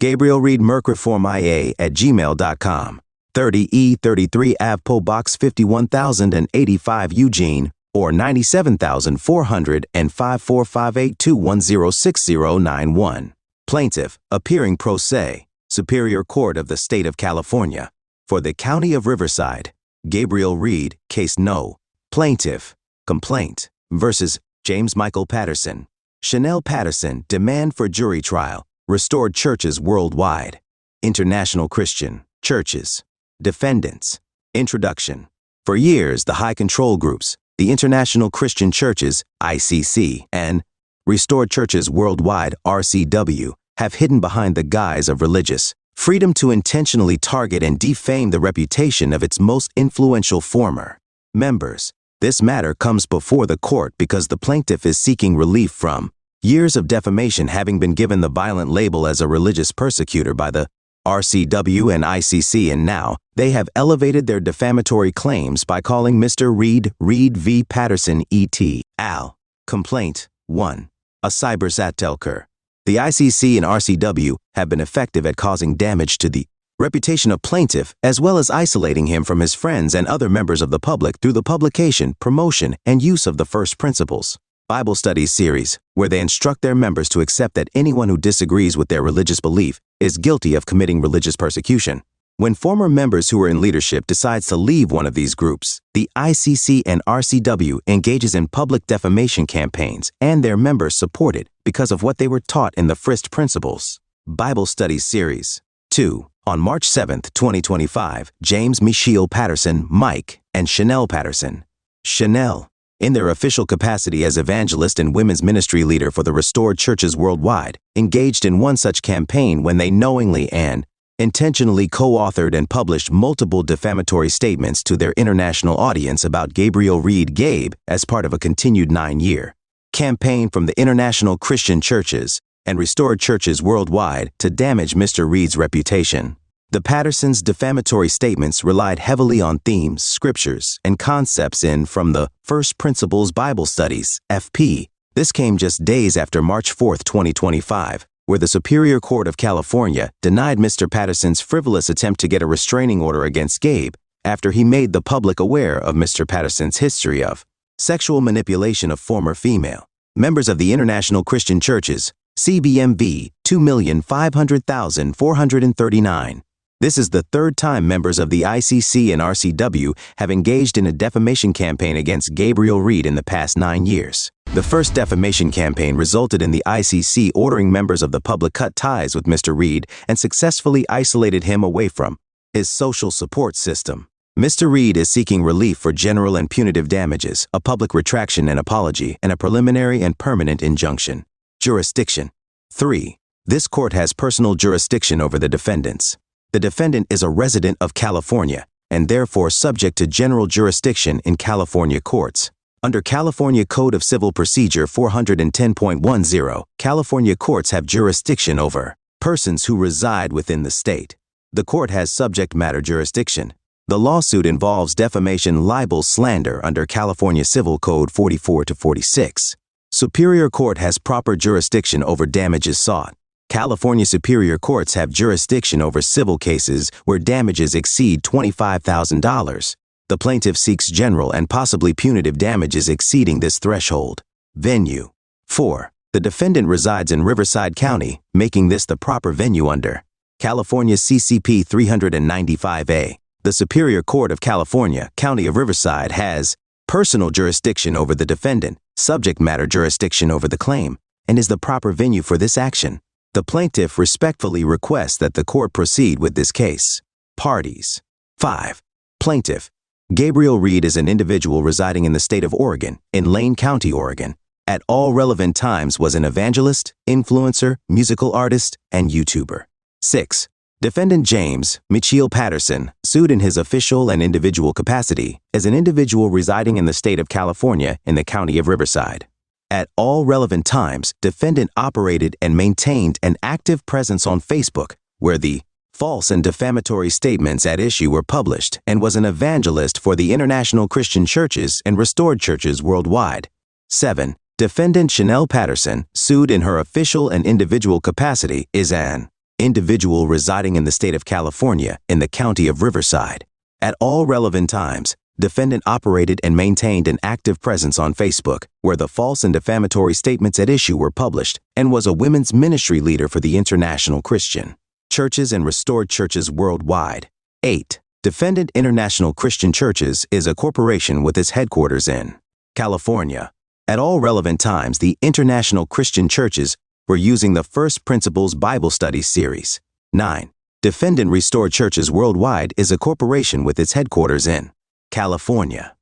Gabriel Reed mercreformia@gmail.com. 30E 33 Ave Po Box 51085 Eugene, or 97400 and 545821069091. Plaintiff, appearing pro se, Superior Court of the State of California. For the County of Riverside, Gabriel Reed, Case No. Plaintiff, Complaint, versus James Michael Patterson. Chanel Patterson, demand for jury trial. Restored Churches Worldwide. International Christian Churches. Defendants. Introduction. For years, the high control groups, the International Christian Churches, ICC, and Restored Churches Worldwide, RCW, have hidden behind the guise of religious freedom to intentionally target and defame the reputation of its most influential former members. This matter comes before the court because the plaintiff is seeking relief from years of defamation, having been given the violent label as a religious persecutor by the RCW and ICC, and now they have elevated their defamatory claims by calling Mr. Reed v. Patterson et al. Complaint 1. A cybersatelker. The ICC and RCW have been effective at causing damage to the reputation of plaintiff, as well as isolating him from his friends and other members of the public through the publication, promotion, and use of the First Principles Bible Studies series, where they instruct their members to accept that anyone who disagrees with their religious belief is guilty of committing religious persecution. When former members who are in leadership decides to leave one of these groups, the ICC and RCW engages in public defamation campaigns, and their members support it because of what they were taught in the First Principles Bible Studies series. 2. On March 7, 2025, James Michael Patterson, Mike, and Chanel Patterson, Chanel, in their official capacity as evangelist and women's ministry leader for the Restored Churches Worldwide, engaged in one such campaign when they knowingly and intentionally co-authored and published multiple defamatory statements to their international audience about Gabriel Reed Gabe as part of a continued 9-year campaign from the International Christian Churches and Restored Churches Worldwide to damage Mr. Reed's reputation. The Pattersons' defamatory statements relied heavily on themes, scriptures, and concepts from the First Principles Bible Studies, FP. This came just days after March 4, 2025, where the Superior Court of California denied Mr. Patterson's frivolous attempt to get a restraining order against Gabe after he made the public aware of Mr. Patterson's history of sexual manipulation of former female members of the International Christian Churches, CBMV 2,500,439. This is the third time members of the ICC and RCW have engaged in a defamation campaign against Gabriel Reed in the past 9 years. The first defamation campaign resulted in the ICC ordering members of the public cut ties with Mr. Reed and successfully isolated him away from his social support system. Mr. Reed is seeking relief for general and punitive damages, a public retraction and apology, and a preliminary and permanent injunction. Jurisdiction. 3. This court has personal jurisdiction over the defendants. The defendant is a resident of California and therefore subject to general jurisdiction in California courts. Under California Code of Civil Procedure 410.10, California courts have jurisdiction over persons who reside within the state. The court has subject matter jurisdiction. The lawsuit involves defamation, libel, slander under California Civil Code 44-46. Superior Court has proper jurisdiction over damages sought. California Superior Courts have jurisdiction over civil cases where damages exceed $25,000. The plaintiff seeks general and possibly punitive damages exceeding this threshold. Venue. 4. The defendant resides in Riverside County, making this the proper venue under California CCP 395A. The Superior Court of California, County of Riverside, has personal jurisdiction over the defendant, subject matter jurisdiction over the claim, and is the proper venue for this action. The plaintiff respectfully requests that the court proceed with this case. Parties. 5. Plaintiff. Gabriel Reed is an individual residing in the state of Oregon, in Lane County, Oregon. At all relevant times was an evangelist, influencer, musical artist, and YouTuber. 6. Defendant James Michael Patterson, sued in his official and individual capacity as an individual residing in the state of California in the county of Riverside. At all relevant times, defendant operated and maintained an active presence on Facebook, where the false and defamatory statements at issue were published, and was an evangelist for the International Christian Churches and Restored Churches Worldwide. 7. Defendant Chanel Patterson, sued in her official and individual capacity, is an individual residing in the state of California in the county of Riverside. At all relevant times, defendant operated and maintained an active presence on Facebook, where the false and defamatory statements at issue were published, and was a women's ministry leader for the International Christian Churches and Restored Churches Worldwide. 8. Defendant International Christian Churches is a corporation with its headquarters in California. At all relevant times, the International Christian Churches were using the First Principles Bible Study series. 9. Defendant Restored Churches Worldwide is a corporation with its headquarters in California.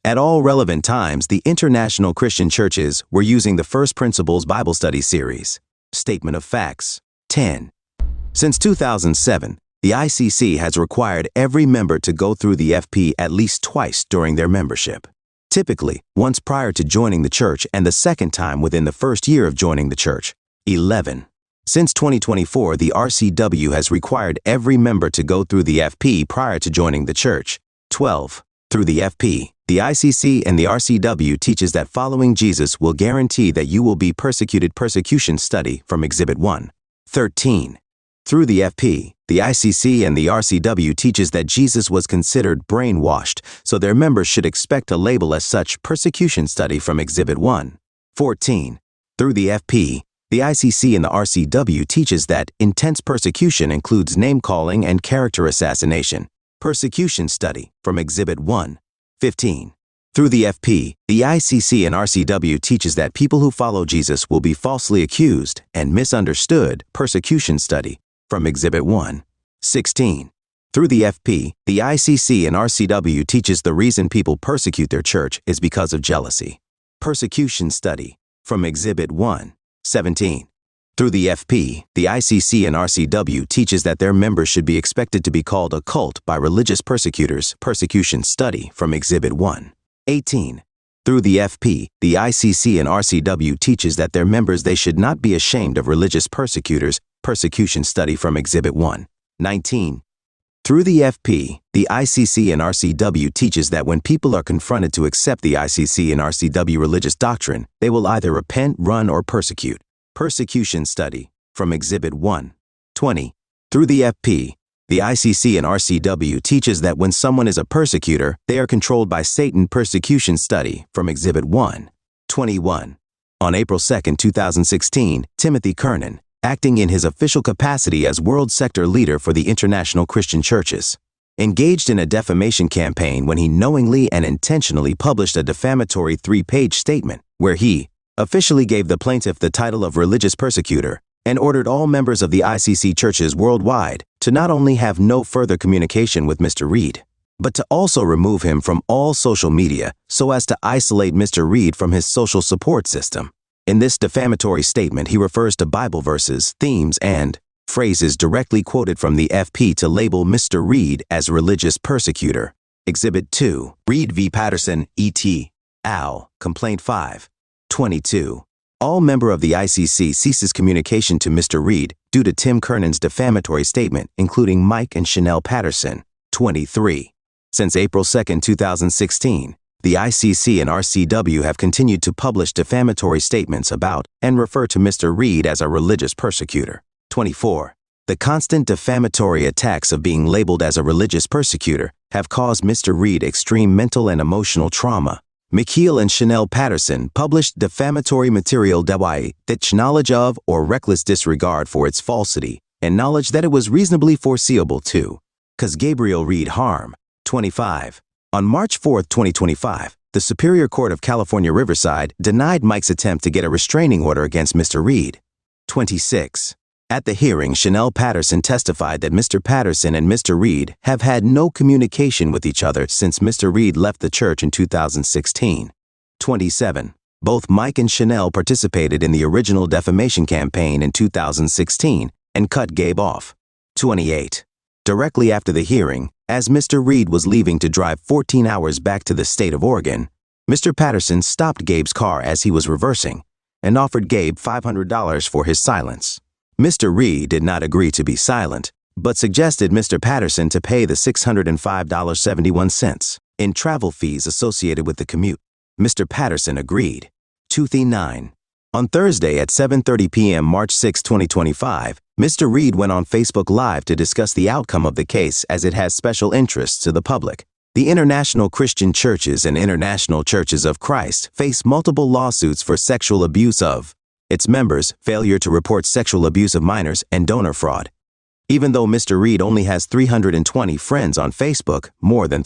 At all relevant times, the International Christian Churches were using the First Principles Bible Study series. Statement of facts. 10. Since 2007, the ICC has required every member to go through the FP at least twice during their membership. Typically, once prior to joining the church and the second time within the first year of joining the church. 11. Since 2024, the RCW has required every member to go through the FP prior to joining the church. 12. Through the FP, the ICC and the RCW teaches that following Jesus will guarantee that you will be persecuted. Persecution study from Exhibit 1. 13. Through the FP, the ICC and the RCW teaches that Jesus was considered brainwashed, so their members should expect a label as such. Persecution study from Exhibit 1. 14. Through the FP, the ICC and the RCW teaches that intense persecution includes name-calling and character assassination. Persecution study from Exhibit 1. 15. Through the FP, the ICC and RCW teaches that people who follow Jesus will be falsely accused and misunderstood. Persecution study from Exhibit 1. 16. Through the FP, the ICC and RCW teaches the reason people persecute their church is because of jealousy. Persecution study from Exhibit 1. 17. Through the FP, the ICC and RCW teaches that their members should be expected to be called a cult by religious persecutors. Persecution study from Exhibit 1. 18. Through the FP, the ICC and RCW teaches that their members they should not be ashamed of religious persecutors. Persecution study from Exhibit 1. 19. Through the FP, the ICC and RCW teaches that when people are confronted to accept the ICC and RCW religious doctrine, they will either repent, run, or persecute. Persecution study from Exhibit 1. 20. Through the FP, the ICC and RCW teaches that when someone is a persecutor, they are controlled by Satan. Persecution study from Exhibit 1. 21. On April 2, 2016, Timothy Kernan, acting in his official capacity as World Sector Leader for the International Christian Churches, engaged in a defamation campaign when he knowingly and intentionally published a defamatory 3-page statement where he officially gave the plaintiff the title of religious persecutor and ordered all members of the ICC churches worldwide to not only have no further communication with Mr. Reed, but to also remove him from all social media so as to isolate Mr. Reed from his social support system. In this defamatory statement, he refers to Bible verses, themes, and phrases directly quoted from the FP to label Mr. Reed as religious persecutor. Exhibit 2. Reed v. Patterson, E.T. Al. Complaint 5. 22. All member of the ICC ceases communication to Mr. Reed due to Tim Kernan's defamatory statement, including Mike and Chanel Patterson. 23. Since April 2, 2016, the ICC and RCW have continued to publish defamatory statements about and refer to Mr. Reed as a religious persecutor. 24. The constant defamatory attacks of being labeled as a religious persecutor have caused Mr. Reed extreme mental and emotional trauma. McKeel and Chanel Patterson published defamatory material that knowledge of or reckless disregard for its falsity and knowledge that it was reasonably foreseeable to cause Gabriel Reed harm. 25. On March 4, 2025, the Superior Court of California Riverside denied Mike's attempt to get a restraining order against Mr. Reed. 26. At the hearing, Chanel Patterson testified that Mr. Patterson and Mr. Reed have had no communication with each other since Mr. Reed left the church in 2016. 27. Both Mike and Chanel participated in the original defamation campaign in 2016 and cut Gabe off. 28. Directly after the hearing, as Mr. Reed was leaving to drive 14 hours back to the state of Oregon, Mr. Patterson stopped Gabe's car as he was reversing and offered Gabe $500 for his silence. Mr. Reed did not agree to be silent, but suggested Mr. Patterson to pay the $605.71 in travel fees associated with the commute. Mr. Patterson agreed. 239. On Thursday at 7:30 p.m. March 6, 2025, Mr. Reed went on Facebook Live to discuss the outcome of the case as it has special interests to the public. The International Christian Churches and International Churches of Christ face multiple lawsuits for sexual abuse of its members, failure to report sexual abuse of minors, and donor fraud. Even though Mr. Reed only has 320 friends on Facebook, more than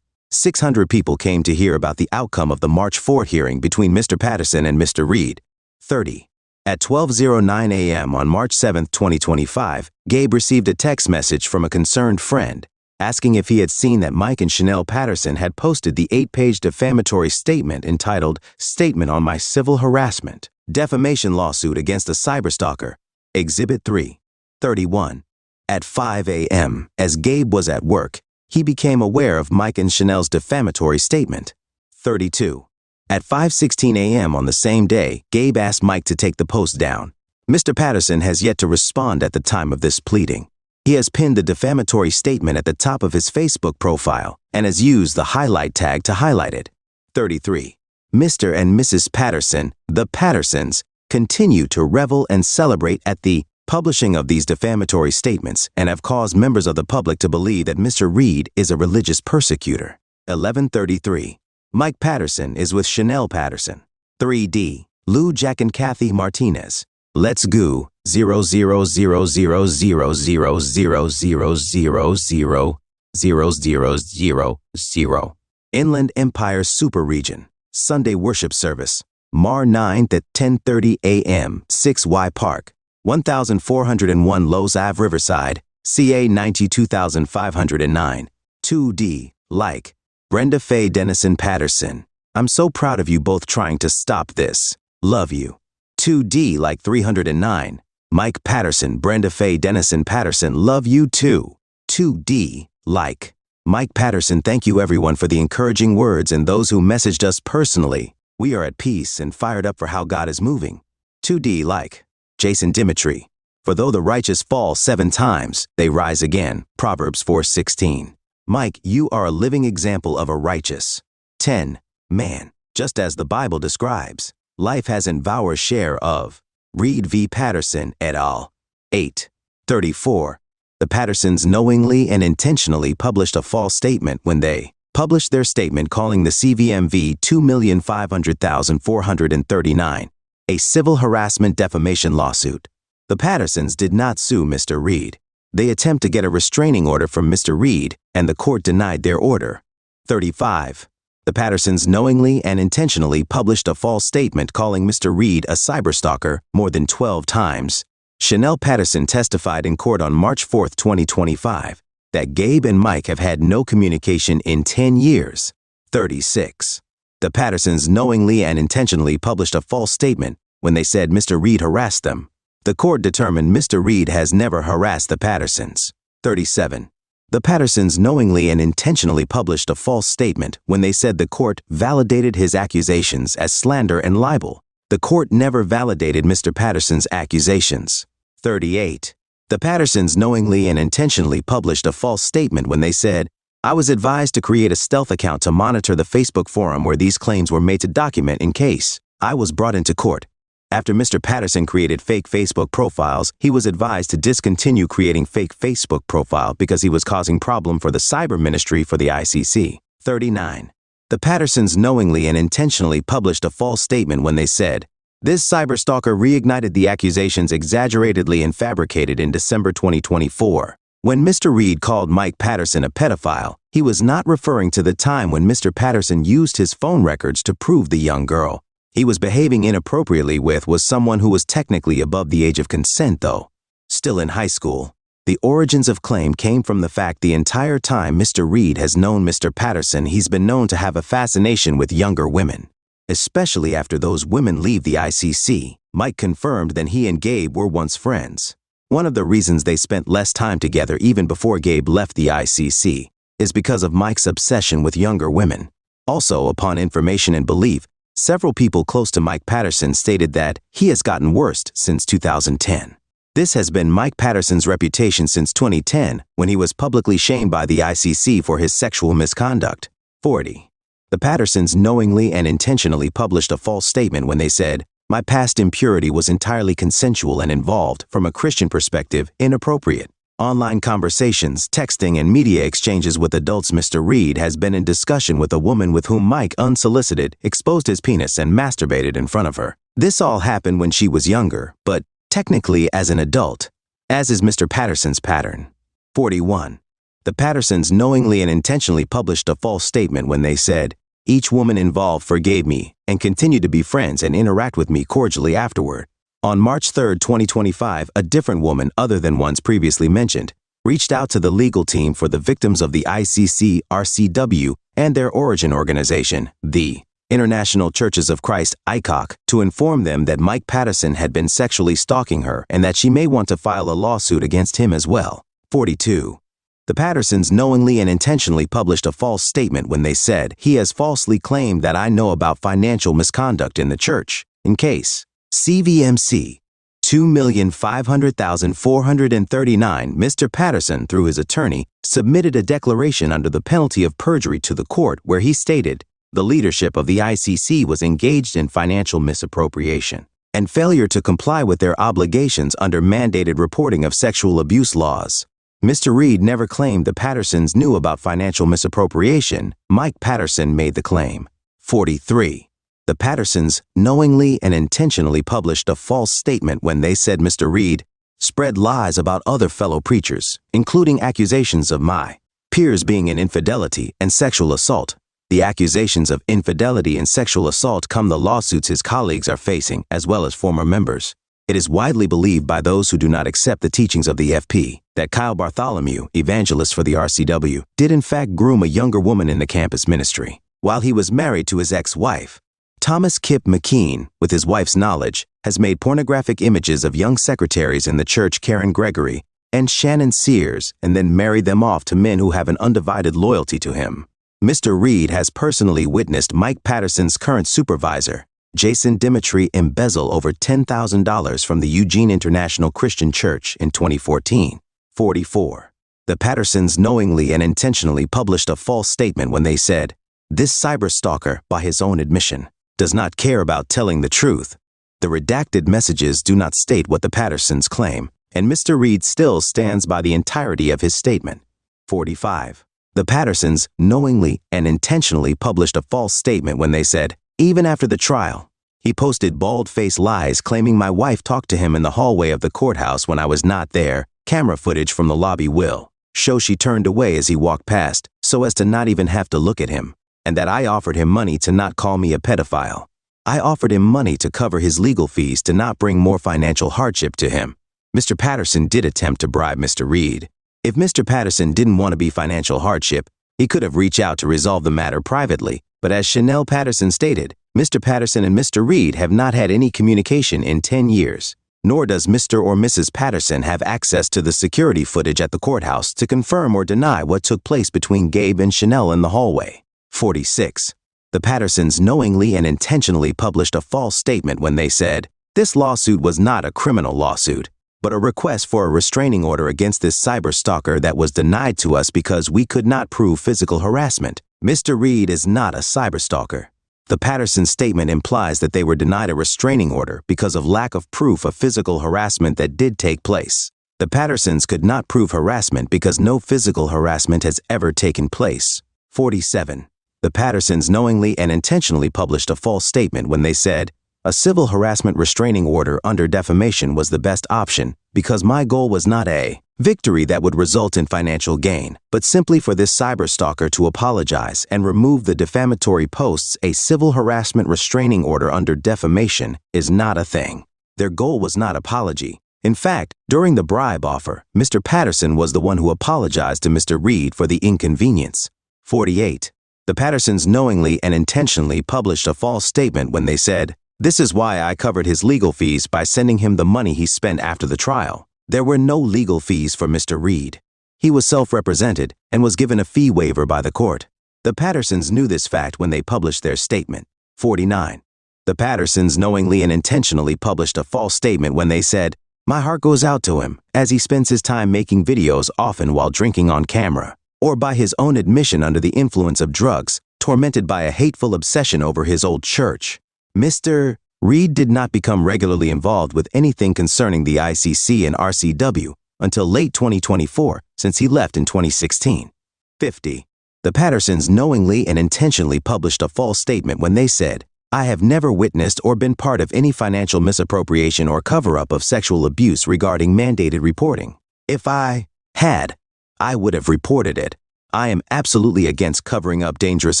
600 people came to hear about the outcome of the March 4 hearing between Mr. Patterson and Mr. Reed. 30. At 12:09 a.m. on March 7, 2025, Gabe received a text message from a concerned friend asking if he had seen that Mike and Chanel Patterson had posted the 8-page defamatory statement entitled Statement on My Civil Harassment, Defamation Lawsuit Against a Cyberstalker, Exhibit 3. 31. At 5 a.m., as Gabe was at work, he became aware of Mike and Chanel's defamatory statement. 32. At 5:16 a.m. on the same day, Gabe asked Mike to take the post down. Mr. Patterson has yet to respond at the time of this pleading. He has pinned the defamatory statement at the top of his Facebook profile and has used the highlight tag to highlight it. 33. Mr. and Mrs. Patterson, the Pattersons, continue to revel and celebrate at the publishing of these defamatory statements and have caused members of the public to believe that Mr. Reed is a religious persecutor. 11:33. Mike Patterson is with Chanel Patterson. 3D. Lou Jack and Kathy Martinez. Let's go. 0000000000000. Inland Empire Super Region. Sunday Worship Service. Mar 9th at 10:30 a.m. 6Y Park. 1401 Lowe's Ave Riverside. CA 92509. 2D. Like. Brenda Faye Dennison Patterson. I'm so proud of you both trying to stop this. Love you. 2D like 309. Mike Patterson, Brenda Faye Dennison Patterson, love you too. 2D like. Mike Patterson, thank you everyone for the encouraging words and those who messaged us personally. We are at peace and fired up for how God is moving. 2D like. Jason Dimitri. For though the righteous fall 7 times, they rise again. Proverbs 4:16. Mike, you are a living example of a righteous 10 man, just as the Bible describes. Life hasn't our share of. Reed v. Patterson et al. 8:34. The Pattersons knowingly and intentionally published a false statement when they published their statement calling the CVMV 2,500,439 a civil harassment defamation lawsuit. The Pattersons did not sue Mr. Reed. They attempt to get a restraining order from Mr. Reed, and the court denied their order. 35. The Pattersons knowingly and intentionally published a false statement calling Mr. Reed a cyberstalker more than 12 times. Chanel Patterson testified in court on March 4, 2025, that Gabe and Mike have had no communication in 10 years. 36. The Pattersons knowingly and intentionally published a false statement when they said Mr. Reed harassed them. The court determined Mr. Reed has never harassed the Pattersons. 37. The Pattersons knowingly and intentionally published a false statement when they said the court validated his accusations as slander and libel. The court never validated Mr. Patterson's accusations. 38. The Pattersons knowingly and intentionally published a false statement when they said, I was advised to create a stealth account to monitor the Facebook forum where these claims were made to document in case I was brought into court. After Mr. Patterson created fake Facebook profiles, he was advised to discontinue creating fake Facebook profile because he was causing problem for the cyber ministry for the ICC. 39. The Pattersons knowingly and intentionally published a false statement when they said, this cyberstalker reignited the accusations exaggeratedly and fabricated in December 2024. When Mr. Reed called Mike Patterson a pedophile, he was not referring to the time when Mr. Patterson used his phone records to prove the young girl he was behaving inappropriately with was someone who was technically above the age of consent, though still in high school. The origins of claim came from the fact the entire time Mr. Reed has known Mr. Patterson, he's been known to have a fascination with younger women, especially after those women leave the ICC. Mike confirmed that he and Gabe were once friends. One of the reasons they spent less time together even before Gabe left the ICC is because of Mike's obsession with younger women. Also, upon information and belief, several people close to Mike Patterson stated that he has gotten worse since 2010. This has been Mike Patterson's reputation since 2010 when he was publicly shamed by the ICC for his sexual misconduct. 40. The Pattersons knowingly and intentionally published a false statement when they said, My past impurity was entirely consensual and involved, from a Christian perspective, inappropriate. Online conversations, texting, and media exchanges with adults. Mr. Reed has been in discussion with a woman with whom Mike, unsolicited, exposed his penis and masturbated in front of her. This all happened when she was younger, but technically as an adult, as is Mr. Patterson's pattern. 41. The Pattersons knowingly and intentionally published a false statement when they said, "Each woman involved forgave me and continued to be friends and interact with me cordially afterward." On March 3, 2025, a different woman, other than ones previously mentioned, reached out to the legal team for the victims of the ICC-RCW and their origin organization, the International Churches of Christ, ICOC, to inform them that Mike Patterson had been sexually stalking her and that she may want to file a lawsuit against him as well. 42. The Pattersons knowingly and intentionally published a false statement when they said, "He has falsely claimed that I know about financial misconduct in the church." In case CVMC 2,500,439, Mr. Patterson, through his attorney, submitted a declaration under the penalty of perjury to the court where he stated, the leadership of the ICC was engaged in financial misappropriation and failure to comply with their obligations under mandated reporting of sexual abuse laws. Mr. Reed never claimed the Pattersons knew about financial misappropriation. Mike Patterson made the claim. 43. The Pattersons knowingly and intentionally published a false statement when they said Mr. Reed spread lies about other fellow preachers, including accusations of my peers being in infidelity and sexual assault. The accusations of infidelity and sexual assault come the lawsuits his colleagues are facing, as well as former members. It is widely believed by those who do not accept the teachings of the FP that Kyle Bartholomew, evangelist for the RCW, did in fact groom a younger woman in the campus ministry while he was married to his ex-wife. Thomas Kip McKean, with his wife's knowledge, has made pornographic images of young secretaries in the church, Karen Gregory and Shannon Sears, and then married them off to men who have an undivided loyalty to him. Mr. Reed has personally witnessed Mike Patterson's current supervisor, Jason Dimitri, embezzle over $10,000 from the Eugene International Christian Church in 2014. 44. The Pattersons knowingly and intentionally published a false statement when they said, "This cyberstalker, by his own admission, does not care about telling the truth." The redacted messages do not state what the Pattersons claim, and Mr. Reed still stands by the entirety of his statement. 45. The Pattersons knowingly and intentionally published a false statement when they said, even after the trial, he posted bald-faced lies claiming my wife talked to him in the hallway of the courthouse when I was not there. Camera footage from the lobby will show she turned away as he walked past so as to not even have to look at him, and that I offered him money to not call me a pedophile. I offered him money to cover his legal fees to not bring more financial hardship to him. Mr. Patterson did attempt to bribe Mr. Reed. If Mr. Patterson didn't want to be financial hardship, he could have reached out to resolve the matter privately, but as Chanel Patterson stated, Mr. Patterson and Mr. Reed have not had any communication in 10 years, nor does Mr. or Mrs. Patterson have access to the security footage at the courthouse to confirm or deny what took place between Gabe and Chanel in the hallway. 46. The Pattersons knowingly and intentionally published a false statement when they said, "This lawsuit was not a criminal lawsuit, but a request for a restraining order against this cyberstalker that was denied to us because we could not prove physical harassment." Mr. Reed is not a cyberstalker. The Patterson statement implies that they were denied a restraining order because of lack of proof of physical harassment that did take place. The Pattersons could not prove harassment because no physical harassment has ever taken place. 47. The Pattersons knowingly and intentionally published a false statement when they said, "A civil harassment restraining order under defamation was the best option because my goal was not a victory that would result in financial gain, but simply for this cyberstalker to apologize and remove the defamatory posts. A civil harassment restraining order under defamation is not a thing." Their goal was not apology. In fact, during the bribe offer, Mr. Patterson was the one who apologized to Mr. Reed for the inconvenience. 48. The Pattersons knowingly and intentionally published a false statement when they said, "This is why I covered his legal fees by sending him the money he spent after the trial." There were no legal fees for Mr. Reed. He was self-represented and was given a fee waiver by the court. The Pattersons knew this fact when they published their statement. 49. The Pattersons knowingly and intentionally published a false statement when they said, "My heart goes out to him as he spends his time making videos, often while drinking on camera, or by his own admission under the influence of drugs, tormented by a hateful obsession over his old church." Mr. Reed did not become regularly involved with anything concerning the ICC and RCW until late 2024, since he left in 2016. 50. The Pattersons knowingly and intentionally published a false statement when they said, "I have never witnessed or been part of any financial misappropriation or cover-up of sexual abuse regarding mandated reporting. If I had, I would have reported it. I am absolutely against covering up dangerous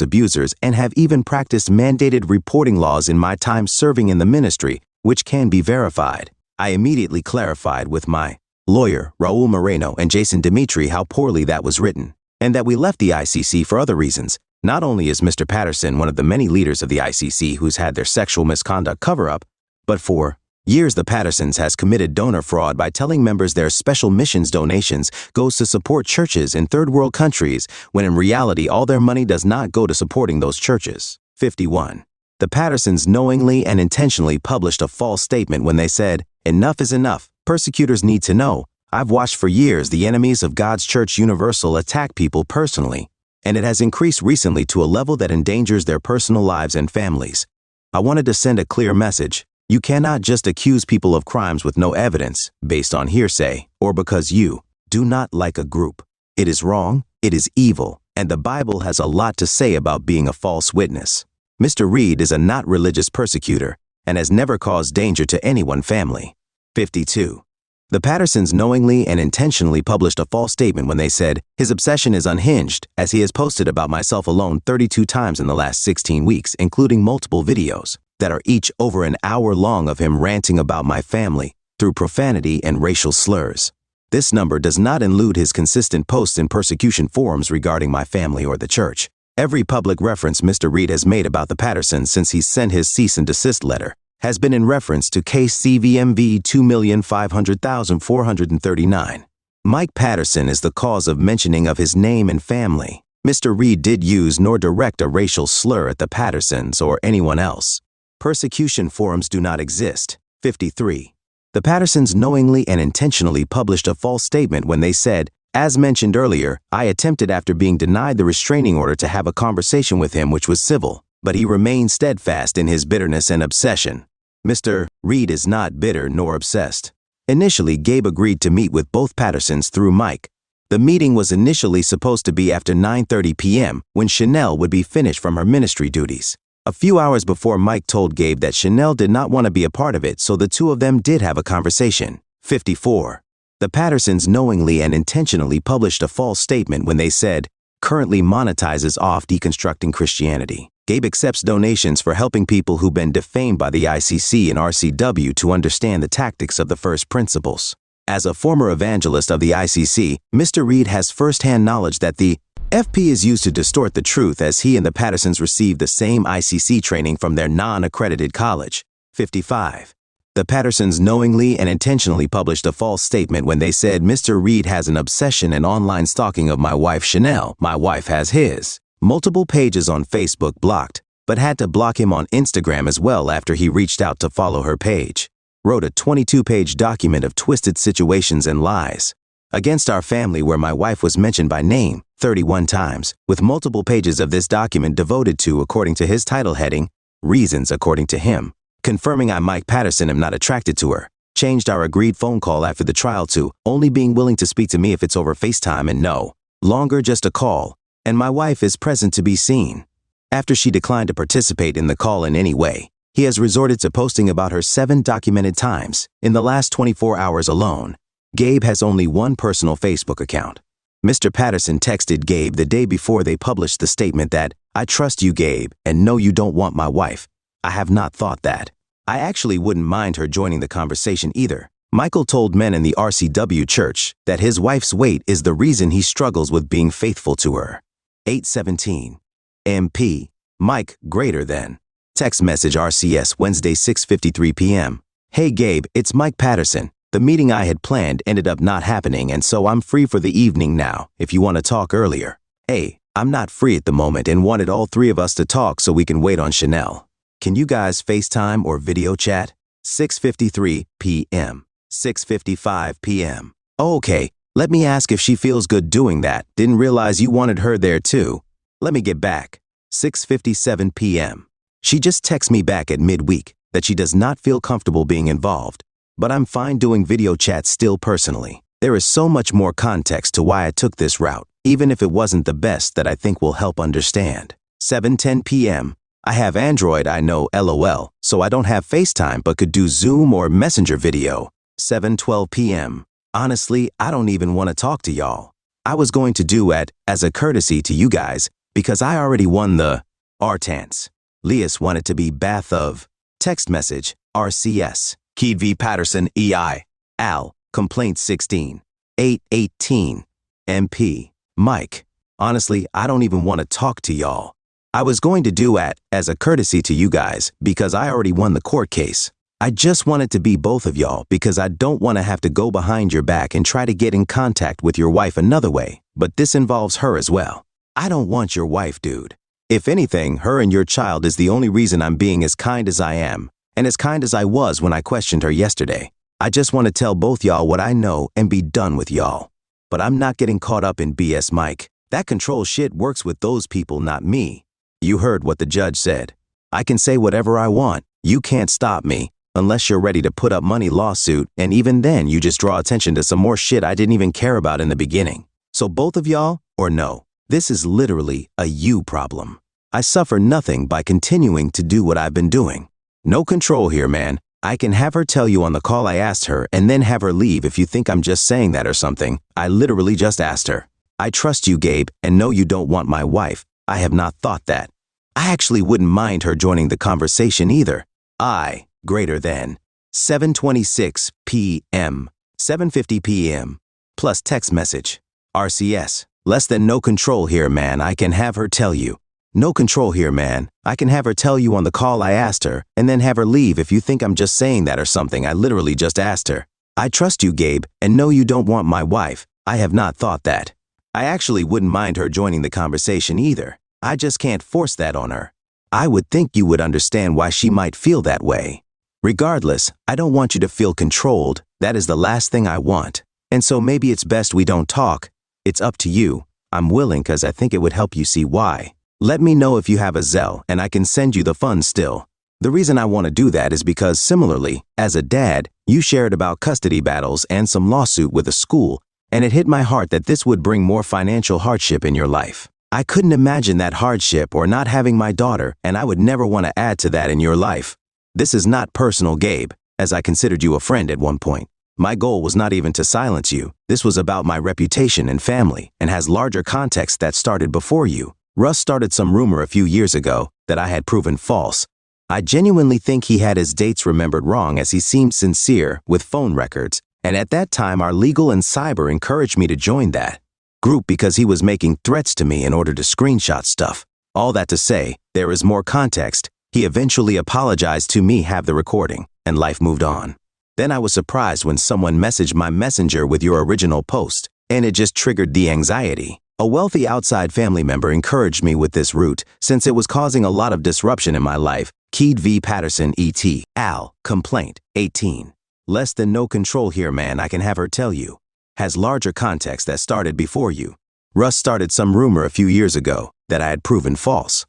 abusers and have even practiced mandated reporting laws in my time serving in the ministry, which can be verified." I immediately clarified with my lawyer, Raul Moreno, and Jason Dimitri how poorly that was written, and that we left the ICC for other reasons. Not only is Mr. Patterson one of the many leaders of the ICC who's had their sexual misconduct cover-up, but for years the Pattersons has committed donor fraud by telling members their special missions donations goes to support churches in third world countries, when in reality all their money does not go to supporting those churches. 51. The Pattersons knowingly and intentionally published a false statement when they said, "Enough is enough. Persecutors need to know. I've watched for years the enemies of God's Church Universal attack people personally, and it has increased recently to a level that endangers their personal lives and families. I wanted to send a clear message. You cannot just accuse people of crimes with no evidence, based on hearsay, or because you do not like a group. It is wrong, it is evil, and the Bible has a lot to say about being a false witness. Mr. Reed is a not religious persecutor and has never caused danger to anyone's family." 52. The Pattersons knowingly and intentionally published a false statement when they said, "His obsession is unhinged, as he has posted about myself alone 32 times in the last 16 weeks, including multiple videos that are each over an hour long of him ranting about my family through profanity and racial slurs. This number does not include his consistent posts in persecution forums regarding my family or the church. Every public reference Mr. Reed has made about the Pattersons since he sent his cease and desist letter has been in reference to case CVMV 2,500,439. Mike Patterson is the cause of mentioning of his name and family. Mr. Reed did use nor direct a racial slur at the Pattersons or anyone else. Persecution forums do not exist." 53. The Pattersons knowingly and intentionally published a false statement when they said, "As mentioned earlier, I attempted after being denied the restraining order to have a conversation with him which was civil, but he remained steadfast in his bitterness and obsession." Mr. Reed is not bitter nor obsessed. Initially, Gabe agreed to meet with both Pattersons through Mike. The meeting was initially supposed to be after 9:30 p.m. when Chanel would be finished from her ministry duties. A few hours before, Mike told Gabe that Chanel did not want to be a part of it, so the two of them did have a conversation. 54. The Pattersons knowingly and intentionally published a false statement when they said, "Currently monetizes off deconstructing Christianity. Gabe accepts donations for helping people who've been defamed by the ICC and RCW to understand the tactics of the first principles." As a former evangelist of the ICC, Mr. Reed has first-hand knowledge that the FP is used to distort the truth, as he and the Pattersons received the same ICC training from their non-accredited college. 55. The Pattersons knowingly and intentionally published a false statement when they said, "Mr. Reed has an obsession and online stalking of my wife Chanel. My wife has his multiple pages on Facebook blocked, but had to block him on Instagram as well after he reached out to follow her page. Wrote a 22-page document of twisted situations and lies against our family where my wife was mentioned by name 31 times, with multiple pages of this document devoted to, according to his title heading, reasons according to him, confirming I, Mike Patterson, am not attracted to her. Changed our agreed phone call after the trial to only being willing to speak to me if it's over FaceTime and no longer just a call, and my wife is present to be seen. After she declined to participate in the call in any way, he has resorted to posting about her 7 documented times in the last 24 hours alone. Gabe has only one personal Facebook account. Mr. Patterson texted Gabe the day before they published the statement that, "I trust you, Gabe, and know you don't want my wife. I have not thought that. I actually wouldn't mind her joining the conversation either." Michael told men in the RCW church that his wife's weight is the reason he struggles with being faithful to her. 8:17. MP. Mike greater than. Text message RCS Wednesday 6:53 p.m. "Hey Gabe, it's Mike Patterson. The meeting I had planned ended up not happening, and so I'm free for the evening now, if you want to talk earlier. Hey, I'm not free at the moment and wanted all 3 of us to talk so we can wait on Chanel. Can you guys FaceTime or video chat?" 6:53 p.m. 6:55 p.m. "Oh, okay, let me ask if she feels good doing that. Didn't realize you wanted her there too. Let me get back." 6:57 p.m. "She just texted me back at midweek. that she does not feel comfortable being involved, but I'm fine doing video chats still personally. There is so much more context to why I took this route, even if it wasn't the best, that I think will help understand. 7:10 p.m. I have Android, I know, LOL, so I don't have FaceTime but could do Zoom or Messenger video. 7:12 p.m. Honestly, I don't even want to talk to y'all. I was going to do it as a courtesy to you guys because I already won the RTANS. Lias wanted to be Bath of text message, RCS. Keed v. Patterson, EI. Al, complaint 16. 818. MP. Mike. Honestly, I don't even want to talk to y'all. I was going to do it as a courtesy to you guys because I already won the court case. I just wanted to be both of y'all because I don't want to have to go behind your back and try to get in contact with your wife another way, but this involves her as well. I don't want your wife, dude. If anything, her and your child is the only reason I'm being as kind as I am, and as kind as I was when I questioned her yesterday. I just want to tell both y'all what I know and be done with y'all. But I'm not getting caught up in BS, Mike. That control shit works with those people, not me. You heard what the judge said. I can say whatever I want. You can't stop me, unless you're ready to put up money lawsuit, and even then you just draw attention to some more shit I didn't even care about in the beginning. So both of y'all, or no? This is literally a you problem. I suffer nothing by continuing to do what I've been doing. No control here, man. I can have her tell you on the call I asked her and then have her leave if you think I'm just saying that or something. I literally just asked her. I trust you, Gabe, and know you don't want my wife. I have not thought that. I actually wouldn't mind her joining the conversation either. I, greater than 7:26 p.m. 7:50 p.m. plus text message. RCS. Less than no control here, man. I can have her tell you. No control here, man. I can have her tell you on the call I asked her and then have her leave if you think I'm just saying that or something. I literally just asked her. I trust you, Gabe, and know you don't want my wife. I have not thought that. I actually wouldn't mind her joining the conversation either. I just can't force that on her. I would think you would understand why she might feel that way. Regardless, I don't want you to feel controlled. That is the last thing I want. And so maybe it's best we don't talk. It's up to you. I'm willing because I think it would help you see why. Let me know if you have a Zelle and I can send you the funds still. The reason I want to do that is because similarly, as a dad, you shared about custody battles and some lawsuit with a school, and it hit my heart that this would bring more financial hardship in your life. I couldn't imagine that hardship or not having my daughter, and I would never want to add to that in your life. This is not personal, Gabe, as I considered you a friend at one point. My goal was not even to silence you. This was about my reputation and family and has larger context that started before you. Russ started some rumor a few years ago that I had proven false. I genuinely think he had his dates remembered wrong as he seemed sincere with phone records, and at that time our legal and cyber encouraged me to join that group because he was making threats to me in order to screenshot stuff. All that to say, there is more context. He eventually apologized to me, have the recording, and life moved on. Then I was surprised when someone messaged my messenger with your original post, and it just triggered the anxiety. A wealthy outside family member encouraged me with this route since it was causing a lot of disruption in my life. Keed v. Patterson, E.T. Al, complaint, 18. Less than no control here, man. I can have her tell you. Has larger context that started before you. Russ started some rumor a few years ago that I had proven false.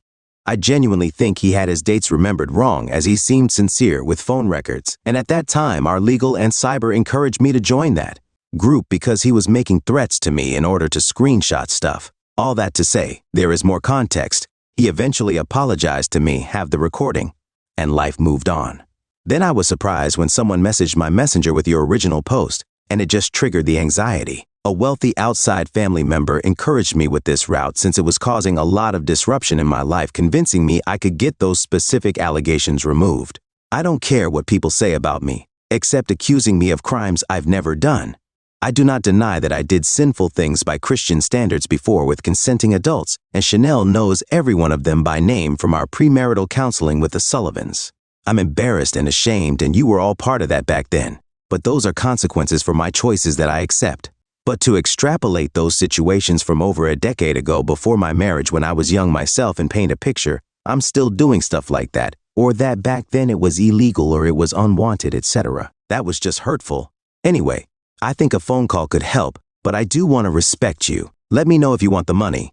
I genuinely think he had his dates remembered wrong as he seemed sincere with phone records, and at that time our legal and cyber encouraged me to join that group because he was making threats to me in order to screenshot stuff. All that to say, there is more context. He eventually apologized to me, have the recording, and life moved on. Then I was surprised when someone messaged my messenger with your original post, and it just triggered the anxiety. A wealthy outside family member encouraged me with this route since it was causing a lot of disruption in my life, convincing me I could get those specific allegations removed. I don't care what people say about me, except accusing me of crimes I've never done. I do not deny that I did sinful things by Christian standards before with consenting adults, and Chanel knows every one of them by name from our premarital counseling with the Sullivans. I'm embarrassed and ashamed, and you were all part of that back then. But those are consequences for my choices that I accept. But to extrapolate those situations from over a decade ago before my marriage when I was young myself and paint a picture, I'm still doing stuff like that, or that back then it was illegal or it was unwanted, etc. That was just hurtful. Anyway, I think a phone call could help, but I do want to respect you. Let me know if you want the money.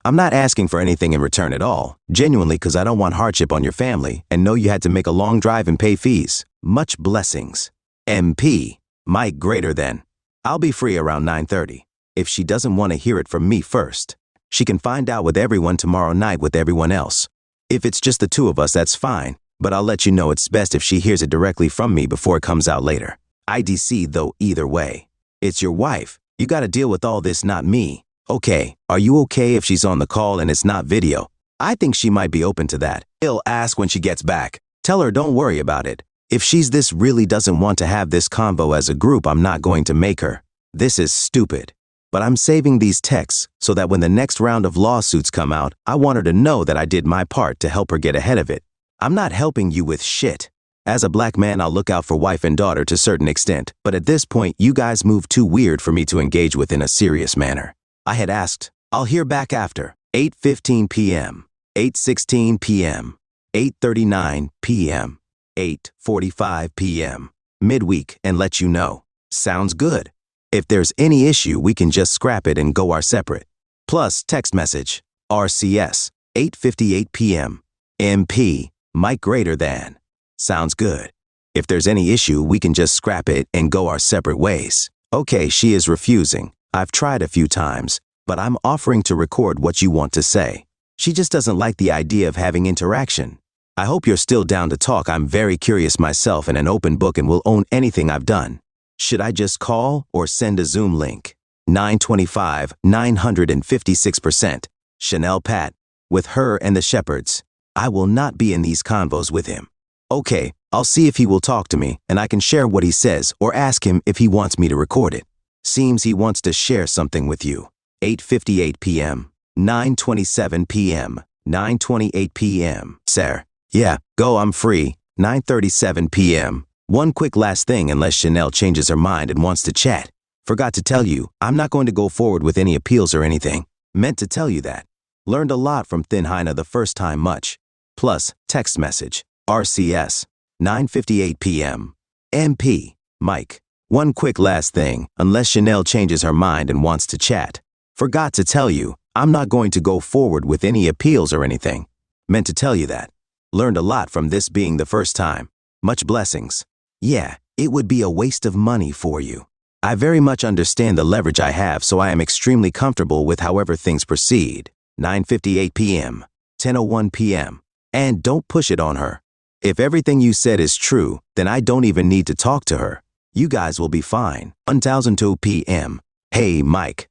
I'm not asking for anything in return at all, genuinely, because I don't want hardship on your family and know you had to make a long drive and pay fees. Much blessings. MP, Mike greater than. I'll be free around 9:30. If she doesn't want to hear it from me first, she can find out with everyone tomorrow night with everyone else. If it's just the two of us, that's fine, but I'll let you know it's best if she hears it directly from me before it comes out later. IDC though either way. It's your wife. You gotta deal with all this, not me. Okay, are you okay if she's on the call and it's not video? I think she might be open to that. He'll ask when she gets back. Tell her don't worry about it. If she's this really doesn't want to have this convo as a group, I'm not going to make her. This is stupid. But I'm saving these texts so that when the next round of lawsuits come out, I want her to know that I did my part to help her get ahead of it. I'm not helping you with shit. As a black man, I'll look out for wife and daughter to a certain extent, but at this point, you guys move too weird for me to engage with in a serious manner. I had asked, I'll hear back after 8:15 p.m., 8:16 p.m., 8:39 p.m., 8:45 p.m., midweek, and let you know. Sounds good. If there's any issue, we can just scrap it and go our separate. Plus, text message, RCS, 8:58 p.m., MP, Mike greater than. Sounds good. If there's any issue, we can just scrap it and go our separate ways. Okay, she is refusing. I've tried a few times, but I'm offering to record what you want to say. She just doesn't like the idea of having interaction. I hope you're still down to talk. I'm very curious myself and an open book and will own anything I've done. Should I just call or send a Zoom link? 925, 956%. Chanel Pat. With her and the Shepherds. I will not be in these convos with him. Okay, I'll see if he will talk to me and I can share what he says or ask him if he wants me to record it. Seems he wants to share something with you. 8:58 p.m., 9:27 p.m., 9:28 p.m. Sir. Yeah, go, I'm free. 9:37 p.m. One quick last thing unless Chanel changes her mind and wants to chat. Forgot to tell you, I'm not going to go forward with any appeals or anything. Meant to tell you that. Learned a lot from Thin Hyena the first time much. Plus, text message, RCS, 9:58 p.m. MP, Mike. One quick last thing, unless Chanel changes her mind and wants to chat. Forgot to tell you, I'm not going to go forward with any appeals or anything. Meant to tell you that. Learned a lot from this being the first time. Much blessings. Yeah, it would be a waste of money for you. I very much understand the leverage I have, so I am extremely comfortable with however things proceed. 9:58 p.m., 10:01 p.m. And don't push it on her. If everything you said is true, then I don't even need to talk to her. You guys will be fine. 1:02 p.m. Hey, Mike.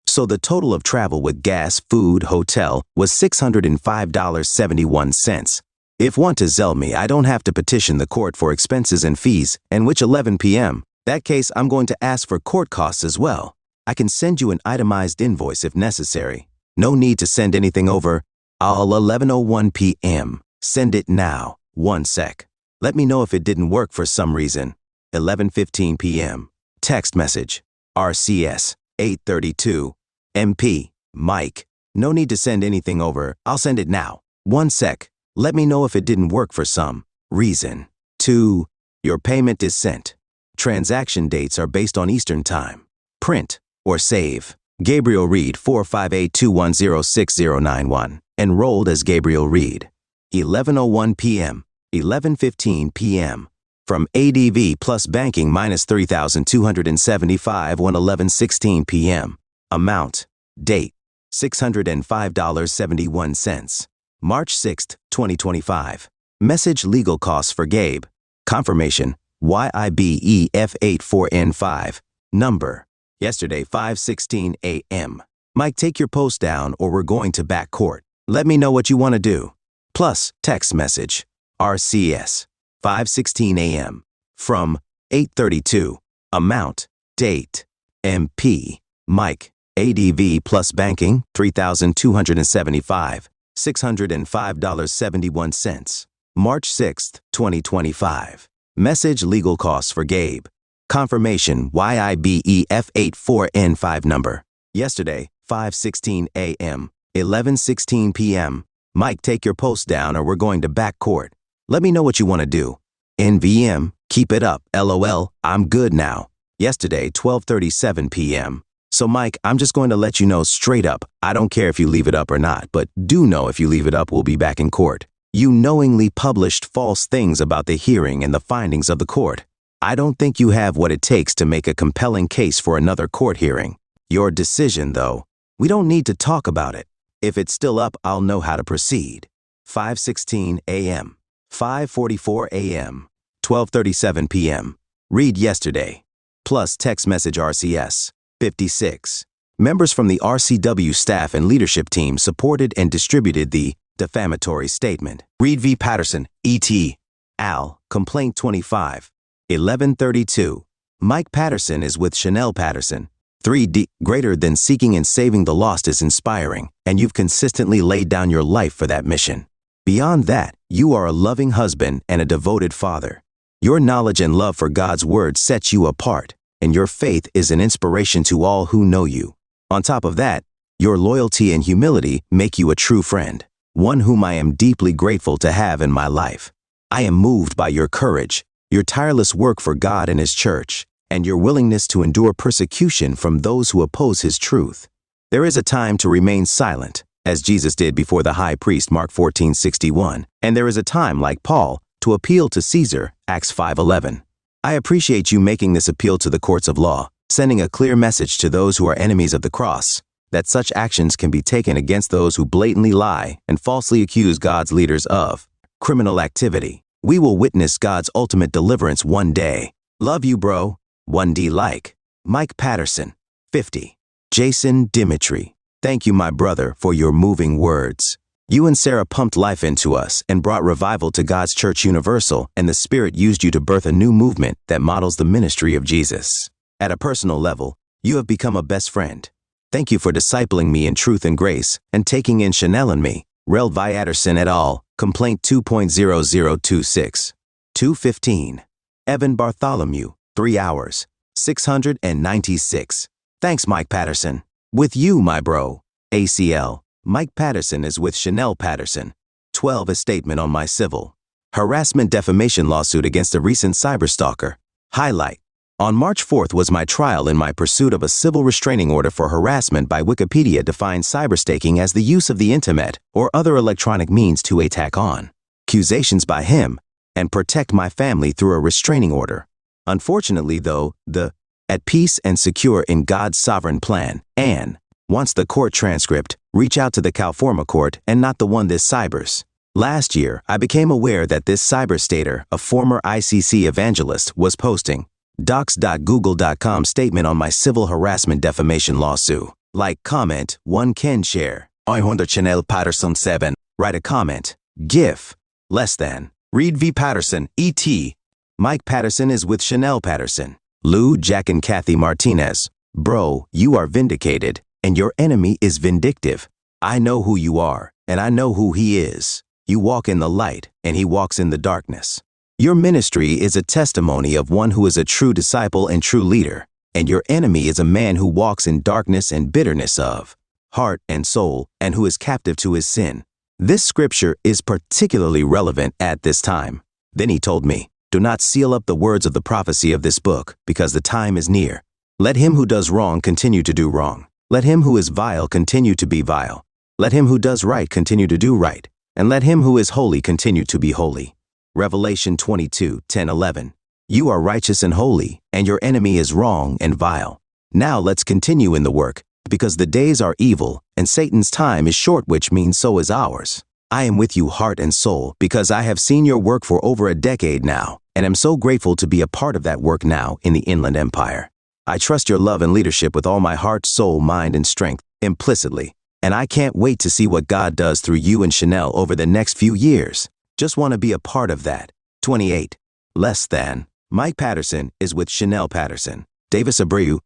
So the total of travel with gas, food, hotel was $605.71. If want to sell me, I don't have to petition the court for expenses and fees, and which 11 p.m. That case, I'm going to ask for court costs as well. I can send you an itemized invoice if necessary. No need to send anything over. I'll 11:01 p.m. Send it now. 1 sec. Let me know if it didn't work for some reason. 11:15 p.m. Text message. RCS. 8:32. MP. Mike. No need to send anything over. I'll send it now. 1 sec. Let me know if it didn't work for some reason. 2. Your payment is sent. Transaction dates are based on Eastern Time. Print or save. Gabriel Reed 45821069091. Enrolled as Gabriel Reed. 11:01 p.m. 11:15 p.m. From ADV plus banking minus 3,275 on 11:16 p.m. Amount. Date. $605.71. March 6, 2025. Message legal costs for Gabe. Confirmation. YIBEF84N5. Number. Yesterday 5:16 a.m. Mike, take your post down or we're going to back court. Let me know what you want to do. Plus, text message. RCS. 5:16 a.m. From 8:32. Amount. Date. MP. Mike. ADV plus banking 3,275. $605.71. March 6, 2025. Message legal costs for Gabe. Confirmation YIBEF84N5 number. Yesterday, 5:16 a.m. 11:16 p.m. Mike, take your post down or we're going to back court. Let me know what you want to do. NVM, keep it up. LOL, I'm good now. Yesterday, 12:37 p.m. So Mike, I'm just going to let you know straight up, I don't care if you leave it up or not, but do know if you leave it up, we'll be back in court. You knowingly published false things about the hearing and the findings of the court. I don't think you have what it takes to make a compelling case for another court hearing. Your decision, though, we don't need to talk about it. If it's still up, I'll know how to proceed. 5:16 a.m., 5:44 a.m., 12:37 p.m. Read yesterday. Plus text message RCS. 56. Members from the RCW staff and leadership team supported and distributed the defamatory statement. Reed v. Patterson, E.T. Al. Complaint 25. 1132. Mike Patterson is with Chanel Patterson. 3D. Greater than seeking and saving the lost is inspiring, and you've consistently laid down your life for that mission. Beyond that, you are a loving husband and a devoted father. Your knowledge and love for God's word sets you apart, and your faith is an inspiration to all who know you. On top of that, your loyalty and humility make you a true friend, one whom I am deeply grateful to have in my life. I am moved by your courage, your tireless work for God and His church, and your willingness to endure persecution from those who oppose His truth. There is a time to remain silent, as Jesus did before the high priest, Mark 14:61, and there is a time, like Paul, to appeal to Caesar, Acts 5:11. I appreciate you making this appeal to the courts of law, sending a clear message to those who are enemies of the cross, that such actions can be taken against those who blatantly lie and falsely accuse God's leaders of criminal activity. We will witness God's ultimate deliverance one day. Love you, bro. 1D like. Mike Patterson, 50. Jason Dimitri. Thank you, my brother, for your moving words. You and Sarah pumped life into us and brought revival to God's Church Universal, and the Spirit used you to birth a new movement that models the ministry of Jesus. At a personal level, you have become a best friend. Thank you for discipling me in truth and grace and taking in Chanel and me. Rel Patterson et al., Complaint 2.0026. 2:15. Evan Bartholomew, 3 hours, 696. Thanks, Mike Patterson. With you, my bro. ACL. Mike Patterson is with Chanel Patterson. 12. A statement on my civil harassment defamation lawsuit against a recent cyberstalker. Highlight. On March 4th was my trial in my pursuit of a civil restraining order for harassment. By Wikipedia defines cyberstaking as the use of the internet or other electronic means to attack on accusations by him and protect my family through a restraining order. Unfortunately, though, the at peace and secure in God's sovereign plan and wants the court transcript, reach out to the California court and not the one this cybers. Last year, I became aware that this cyberstater, a former ICC evangelist, was posting docs.google.com statement on my civil harassment defamation lawsuit. Like, comment, 1 can share. I wonder Chanel Patterson 7. Write a comment. GIF. Less than. Reed v. Patterson, E.T. Mike Patterson is with Chanel Patterson. Lou, Jack, and Kathy Martinez. Bro, you are vindicated, and your enemy is vindictive. I know who you are, and I know who he is. You walk in the light, and he walks in the darkness. Your ministry is a testimony of one who is a true disciple and true leader, and your enemy is a man who walks in darkness and bitterness of heart and soul, and who is captive to his sin. This scripture is particularly relevant at this time. Then he told me, do not seal up the words of the prophecy of this book, because the time is near. Let him who does wrong continue to do wrong. Let him who is vile continue to be vile. Let him who does right continue to do right. And let him who is holy continue to be holy. Revelation 22:10-11. You are righteous and holy, and your enemy is wrong and vile. Now let's continue in the work, because the days are evil, and Satan's time is short, which means so is ours. I am with you heart and soul, because I have seen your work for over a decade now, and am so grateful to be a part of that work now in the Inland Empire. I trust your love and leadership with all my heart, soul, mind, and strength, implicitly, and I can't wait to see what God does through you and Chanel over the next few years. Just want to be a part of that. 28. Less than. Mike Patterson is with Chanel Patterson. Davis Abreu.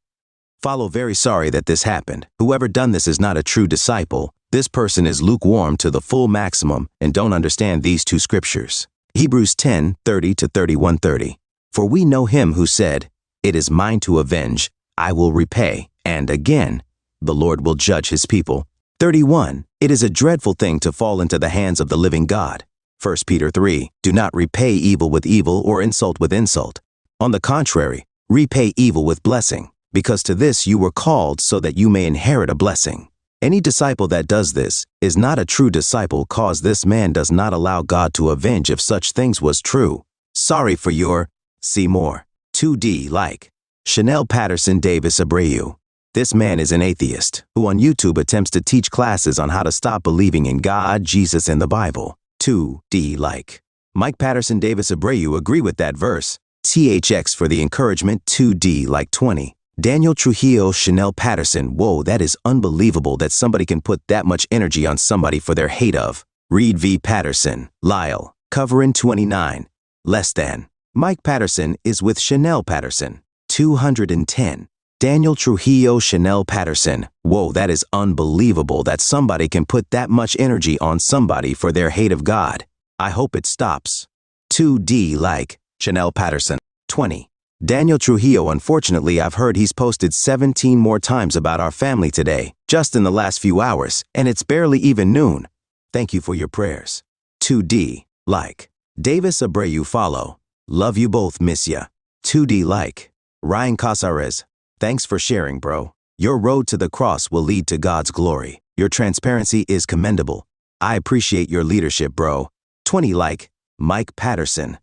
Follow. Very sorry that this happened. Whoever done this is not a true disciple. This person is lukewarm to the full maximum and don't understand these two scriptures. Hebrews 10:30-31:30. For we know him who said, it is mine to avenge, I will repay, and again, the Lord will judge his people. 31. It is a dreadful thing to fall into the hands of the living God. 1 Peter 3. Do not repay evil with evil or insult with insult. On the contrary, repay evil with blessing. because to this you were called so that you may inherit a blessing. Any disciple that does this is not a true disciple, cause this man does not allow God to avenge if such things was true. Sorry for your, see more. 2D like. Chanel Patterson Davis Abreu. This man is an atheist who on YouTube attempts to teach classes on how to stop believing in God, Jesus, and the Bible. 2D like. Mike Patterson Davis Abreu agree with that verse. THX for the encouragement. 2D like 20. Daniel Trujillo Chanel Patterson. Whoa, that is unbelievable that somebody can put that much energy on somebody for their hate of. Reed V. Patterson. Lyle. Covering 29. Less than. Mike Patterson is with Chanel Patterson. 210. Daniel Trujillo Chanel Patterson. Whoa, that is unbelievable that somebody can put that much energy on somebody for their hate of God. I hope it stops. 2D like. Chanel Patterson. 20. Daniel Trujillo. Unfortunately, I've heard he's posted 17 more times about our family today, just in the last few hours, and it's barely even noon. Thank you for your prayers. 2D like. Davis Abreu follow. Love you both, miss ya. 2D like. Ryan Casares. Thanks for sharing, bro. Your road to the cross will lead to God's glory. Your transparency is commendable. I appreciate your leadership, bro. 20 like. Mike Patterson.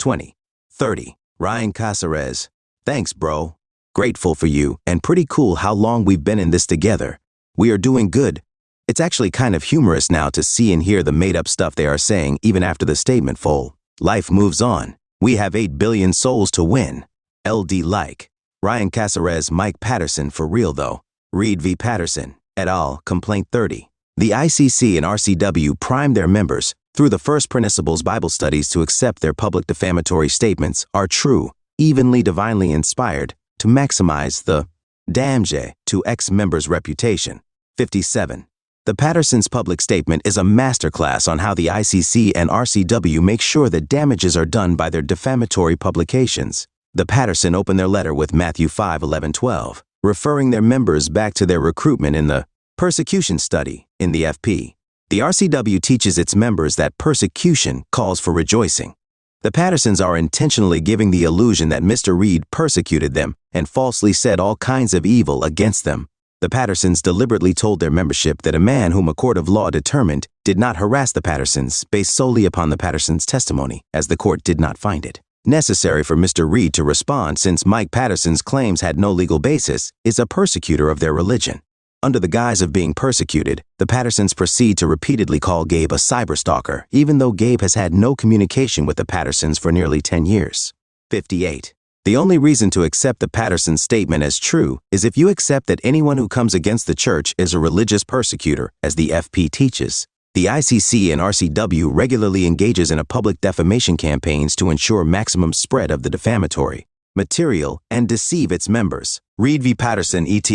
$20. 30. Ryan Casares. Thanks, bro. Grateful for you, and pretty cool how long we've been in this together. We are doing good. It's actually kind of humorous now to see and hear the made-up stuff they are saying even after the statement full. Life moves on. We have 8 billion souls to win. LD like. Ryan Casares. Mike Patterson for real though. Reed V. Patterson, et al., Complaint 30. The ICC and RCW prime their members through the First Principles Bible studies to accept their public defamatory statements are true, evenly divinely inspired, to maximize the damage to ex-members' reputation. 57. The Pattersons' public statement is a masterclass on how the ICC and RCW make sure that damages are done by their defamatory publications. The Patterson opened their letter with Matthew 5:11-12, referring their members back to their recruitment in the persecution study in the FP. The RCW teaches its members that persecution calls for rejoicing. The Pattersons are intentionally giving the illusion that Mr. Reed persecuted them and falsely said all kinds of evil against them. The Pattersons deliberately told their membership that a man whom a court of law determined did not harass the Pattersons based solely upon the Pattersons' testimony, as the court did not find it necessary for Mr. Reed to respond, since Mike Patterson's claims had no legal basis, is a persecutor of their religion. Under the guise of being persecuted, the Pattersons proceed to repeatedly call Gabe a cyberstalker, even though Gabe has had no communication with the Pattersons for nearly 10 years. 58. The only reason to accept the Patterson statement as true is if you accept that anyone who comes against the church is a religious persecutor, as the FP teaches. The ICC and RCW regularly engages in a public defamation campaigns to ensure maximum spread of the defamatory material and deceive its members. Reed v. Patterson et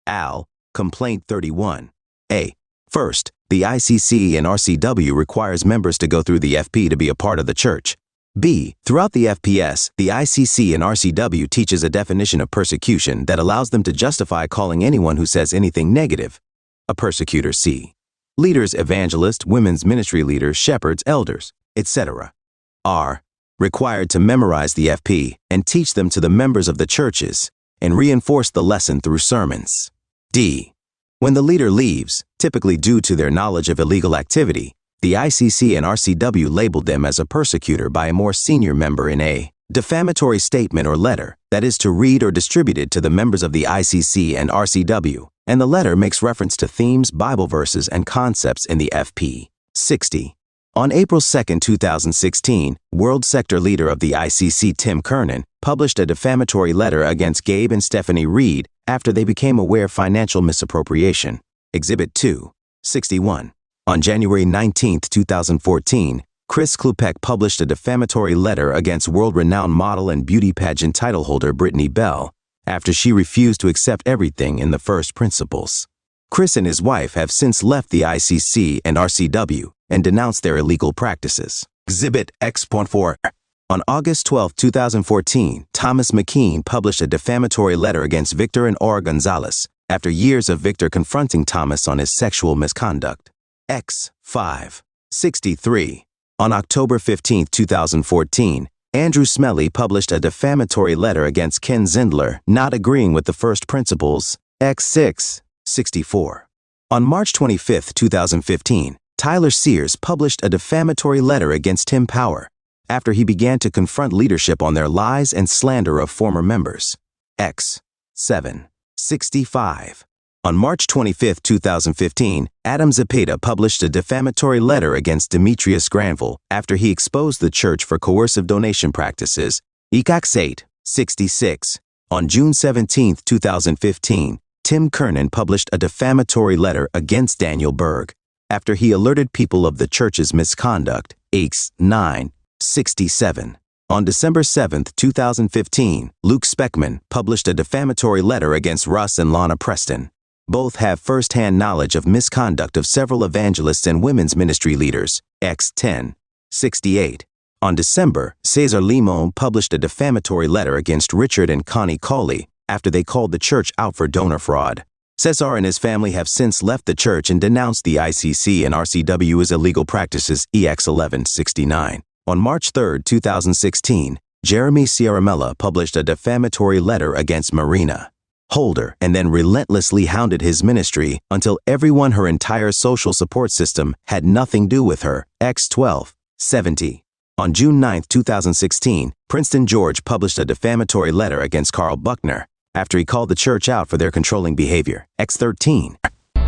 al., Complaint 31. A. First, the ICC and RCW requires members to go through the FP to be a part of the church. B. Throughout the FPS, the ICC and RCW teaches a definition of persecution that allows them to justify calling anyone who says anything negative a persecutor. C. Leaders, evangelists, women's ministry leaders, shepherds, elders, etc. are required to memorize the FP and teach them to the members of the churches and reinforce the lesson through sermons. D. When the leader leaves, typically due to their knowledge of illegal activity, the ICC and RCW labeled them as a persecutor by a more senior member in a defamatory statement or letter that is to read or distributed to the members of the ICC and RCW, and the letter makes reference to themes, Bible verses, and concepts in the FP. 60. On April 2, 2016, World Sector Leader of the ICC Tim Kernan published a defamatory letter against Gabe and Stephanie Reed after they became aware of financial misappropriation. Exhibit 2. 61. On January 19, 2014, Chris Klupek published a defamatory letter against world-renowned model and beauty pageant title holder Brittany Bell after she refused to accept everything in the First Principles. Chris and his wife have since left the ICC and RCW and denounced their illegal practices. Exhibit X.4. On August 12, 2014, Thomas McKean published a defamatory letter against Victor and Aura Gonzalez after years of Victor confronting Thomas on his sexual misconduct. X 563. On October 15, 2014, Andrew Smelly published a defamatory letter against Ken Zindler, not agreeing with the first principles. X 664. On March 25, 2015, Tyler Sears published a defamatory letter against Tim Power after he began to confront leadership on their lies and slander of former members. X 765. On March 25, 2015, Adam Zepeda published a defamatory letter against Demetrius Granville after he exposed the church for coercive donation practices. X 866. On June 17, 2015, Tim Kernan published a defamatory letter against Daniel Berg after he alerted people of the church's misconduct. X 967. On December 7, 2015, Luke Speckman published a defamatory letter against Russ and Lana Preston. Both have first-hand knowledge of misconduct of several evangelists and women's ministry leaders. X 1068. On December, Cesar Limon published a defamatory letter against Richard and Connie Cawley after they called the church out for donor fraud. Cesar and his family have since left the church and denounced the ICC and RCW's illegal practices. EX 1169. On March 3, 2016, Jeremy Ciaramella published a defamatory letter against Marina Holder and then relentlessly hounded his ministry until everyone her entire social support system had nothing to do with her. X 1270. On June 9, 2016, Princeton George published a defamatory letter against Carl Buckner after he called the church out for their controlling behavior. X 13.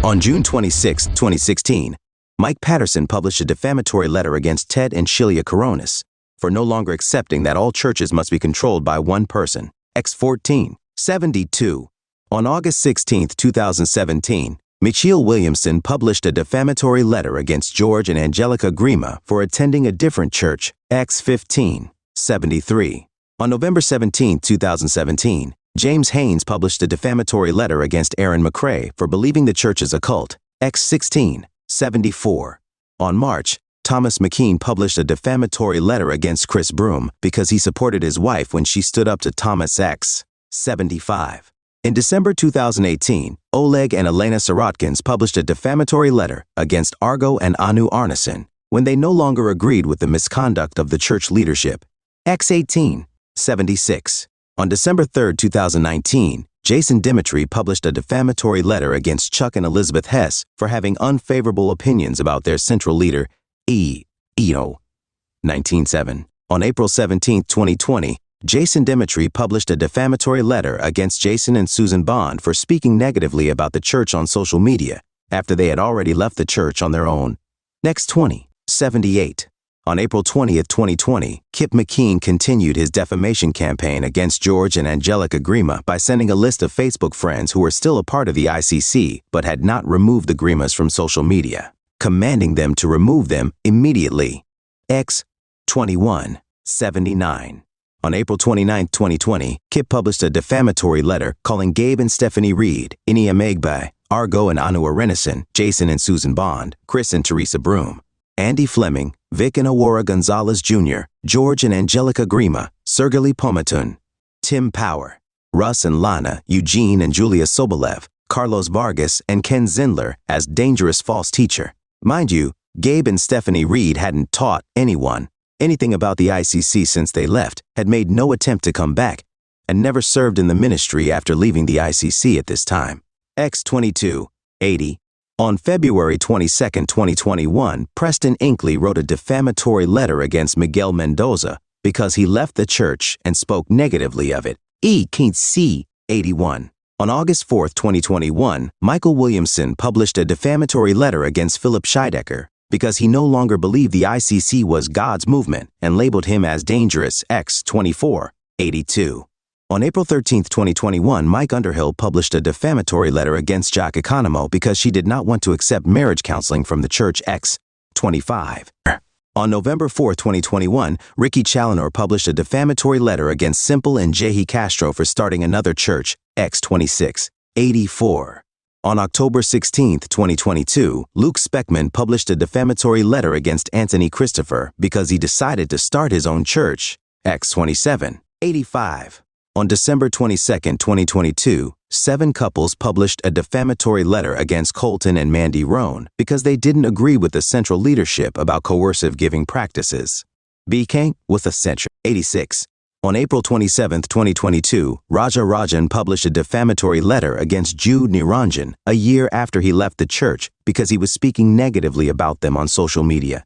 On June 26, 2016, Mike Patterson published a defamatory letter against Ted and Shelia Coronis for no longer accepting that all churches must be controlled by one person. X 1472. On August 16, 2017, Michiel Williamson published a defamatory letter against George and Angelica Grima for attending a different church. X 1573. On November 17, 2017, James Haynes published a defamatory letter against Aaron McRae for believing the church is a cult. X 1674. On March, Thomas McKean published a defamatory letter against Chris Broom because he supported his wife when she stood up to Thomas. X 75. In December 2018, Oleg and Elena Sorotkins published a defamatory letter against Argo and Anu Arneson when they no longer agreed with the misconduct of the church leadership. X 1876. On December 3, 2019, Jason Dimitri published a defamatory letter against Chuck and Elizabeth Hess for having unfavorable opinions about their central leader, Eno. 19:7. On April 17, 2020, Jason Dimitri published a defamatory letter against Jason and Susan Bond for speaking negatively about the church on social media after they had already left the church on their own. Next 2078. On April 20, 2020, Kip McKean continued his defamation campaign against George and Angelica Grima by sending a list of Facebook friends who were still a part of the ICC but had not removed the Grimas from social media, commanding them to remove them immediately. X 2179. On April 29, 2020, Kip published a defamatory letter calling Gabe and Stephanie Reed, Inia Megbai, Argo and Anu Arenison, Jason and Susan Bond, Chris and Teresa Broom, Andy Fleming, Vic and Aurora Gonzalez Jr., George and Angelica Grima, Sergei Pomatun, Tim Power, Russ and Lana, Eugene and Julia Sobolev, Carlos Vargas, and Ken Zindler as dangerous false teacher. Mind you, Gabe and Stephanie Reed hadn't taught anyone anything about the ICC since they left, had made no attempt to come back, and never served in the ministry after leaving the ICC at this time. X 2280. On February 22, 2021, Preston Inkley wrote a defamatory letter against Miguel Mendoza because he left the church and spoke negatively of it. C 81. On August 4, 2021, Michael Williamson published a defamatory letter against Philip Scheidecker because he no longer believed the ICC was God's movement and labeled him as dangerous. X 2482. On April 13, 2021, Mike Underhill published a defamatory letter against Jack Economo because she did not want to accept marriage counseling from the church. X 25. On November 4, 2021, Ricky Challenor published a defamatory letter against Simple and Jehi Castro for starting another church. X 2684. On October 16, 2022, Luke Speckman published a defamatory letter against Anthony Christopher because he decided to start his own church. X 2785. On December 22, 2022, 7 couples published a defamatory letter against Colton and Mandy Roan because they didn't agree with the central leadership about coercive giving practices. BK with a Century 86. On April 27, 2022, Raja Rajan published a defamatory letter against Jude Niranjan a year after he left the church because he was speaking negatively about them on social media.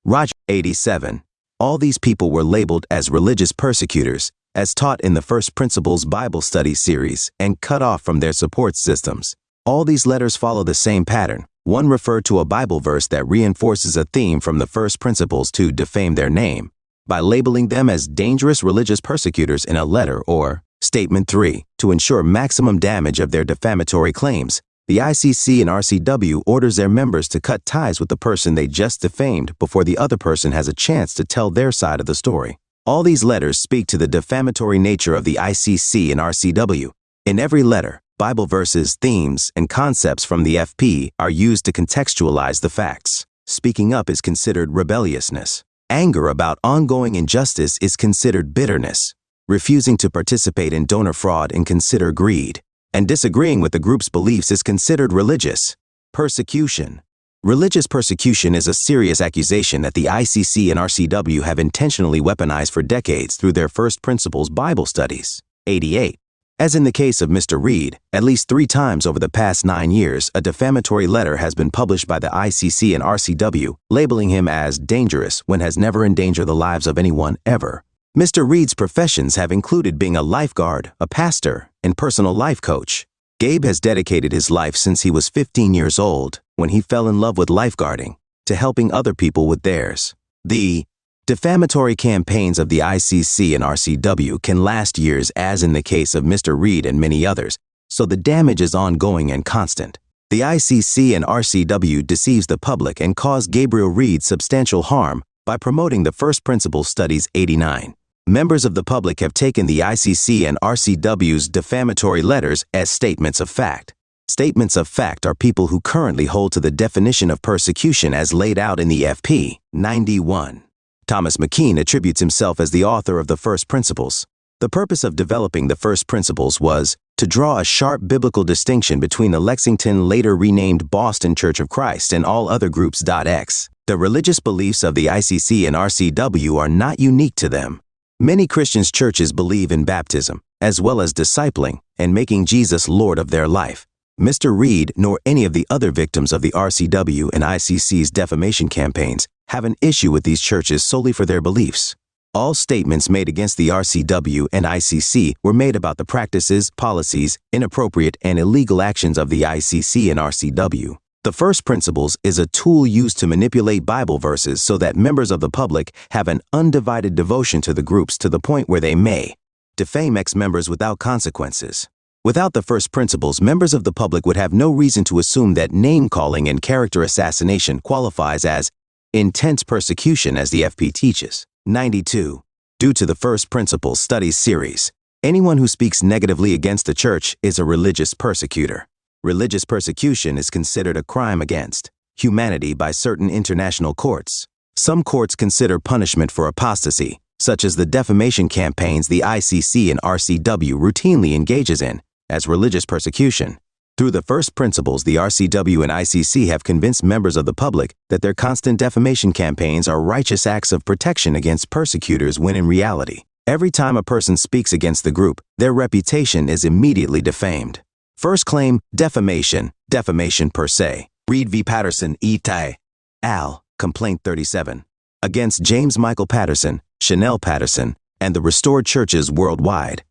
Raja 87. All these people were labeled as religious persecutors, as taught in the First Principles Bible Study series, and cut off from their support systems. All these letters follow the same pattern. One referred to a Bible verse that reinforces a theme from the First Principles to defame their name by labeling them as dangerous religious persecutors in a letter, or Statement 3. To ensure maximum damage of their defamatory claims, the ICC and RCW orders their members to cut ties with the person they just defamed before the other person has a chance to tell their side of the story. All these letters speak to the defamatory nature of the ICC and RCW. In every letter, Bible verses, themes, and concepts from the FP are used to contextualize the facts. Speaking up is considered rebelliousness. Anger about ongoing injustice is considered bitterness. Refusing to participate in donor fraud is considered greed. And disagreeing with the group's beliefs is considered religious persecution. Religious persecution is a serious accusation that the ICC and RCW have intentionally weaponized for decades through their First Principles Bible studies. 88. As in the case of Mr. Reed, at least 3 times over the past 9 years, a defamatory letter has been published by the ICC and RCW, labeling him as dangerous when has never endangered the lives of anyone ever. Mr. Reed's professions have included being a lifeguard, a pastor, and personal life coach. Gabe has dedicated his life since he was 15 years old, when he fell in love with lifeguarding, to helping other people with theirs. The defamatory campaigns of the ICC and RCW can last years, as in the case of Mr. Reed and many others, so the damage is ongoing and constant. The ICC and RCW deceives the public and cause Gabriel Reed substantial harm by promoting the First Principles Studies 89. Members of the public have taken the ICC and RCW's defamatory letters as statements of fact. Statements of fact are people who currently hold to the definition of persecution as laid out in the FP. 91. Thomas McKean attributes himself as the author of the First Principles. The purpose of developing the First Principles was to draw a sharp biblical distinction between the Lexington, later renamed Boston Church of Christ, and all other groups. X. The religious beliefs of the ICC and RCW are not unique to them. Many Christian churches believe in baptism, as well as discipling and making Jesus Lord of their life. Mr. Reed nor any of the other victims of the RCW and ICC's defamation campaigns have an issue with these churches solely for their beliefs. All statements made against the RCW and ICC were made about the practices, policies, inappropriate and illegal actions of the ICC and RCW. The First Principles is a tool used to manipulate Bible verses so that members of the public have an undivided devotion to the groups to the point where they may defame ex-members without consequences. Without the First Principles, members of the public would have no reason to assume that name-calling and character assassination qualifies as intense persecution, as the FP teaches. 92. Due to the First Principles Studies series, anyone who speaks negatively against the church is a religious persecutor. Religious persecution is considered a crime against humanity by certain international courts. Some courts consider punishment for apostasy, such as the defamation campaigns the ICC and RCW routinely engages in, as religious persecution. Through the First Principles, the RCW and ICC have convinced members of the public that their constant defamation campaigns are righteous acts of protection against persecutors, when in reality, every time a person speaks against the group, their reputation is immediately defamed. First claim, defamation, defamation per se. Reed v. Patterson, et al., Complaint 37. Against James Michael Patterson, Chanel Patterson, and the Restored Churches worldwide.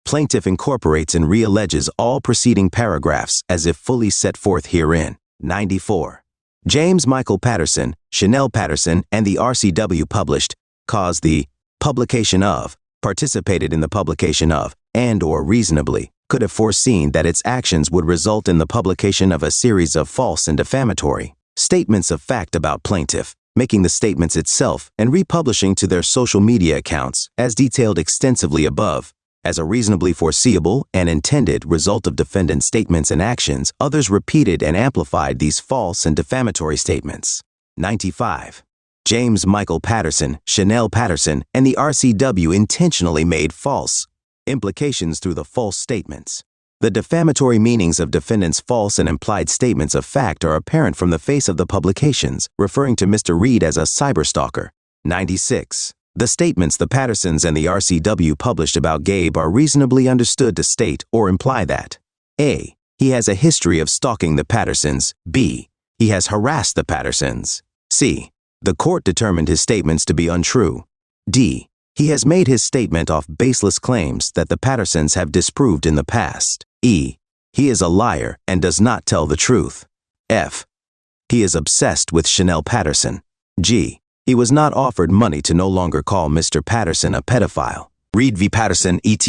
Plaintiff incorporates and realleges all preceding paragraphs as if fully set forth herein. 94. James Michael Patterson, Chanel Patterson, and the RCW published, caused the publication of, participated in the publication of, and/or reasonably could have foreseen that its actions would result in the publication of a series of false and defamatory statements of fact about plaintiff, making the statements itself and republishing to their social media accounts, as detailed extensively above. As a reasonably foreseeable and intended result of defendant's statements and actions, others repeated and amplified these false and defamatory statements. 95. James Michael Patterson, Chanel Patterson, and the RCW intentionally made false Implications through the false statements. The defamatory meanings of defendants' false and implied statements of fact are apparent from the face of the publications, referring to Mr. Reed as a cyberstalker. 96. The statements the Pattersons and the RCW published about Gabe are reasonably understood to state or imply that A. He has a history of stalking the Pattersons. B. He has harassed the Pattersons. C. The court determined his statements to be untrue. D. He has made his statement off baseless claims that the Pattersons have disproved in the past. E. He is a liar and does not tell the truth. F. He is obsessed with Chanel Patterson. G. He was not offered money to no longer call Mr. Patterson a pedophile. Reed v. Patterson, et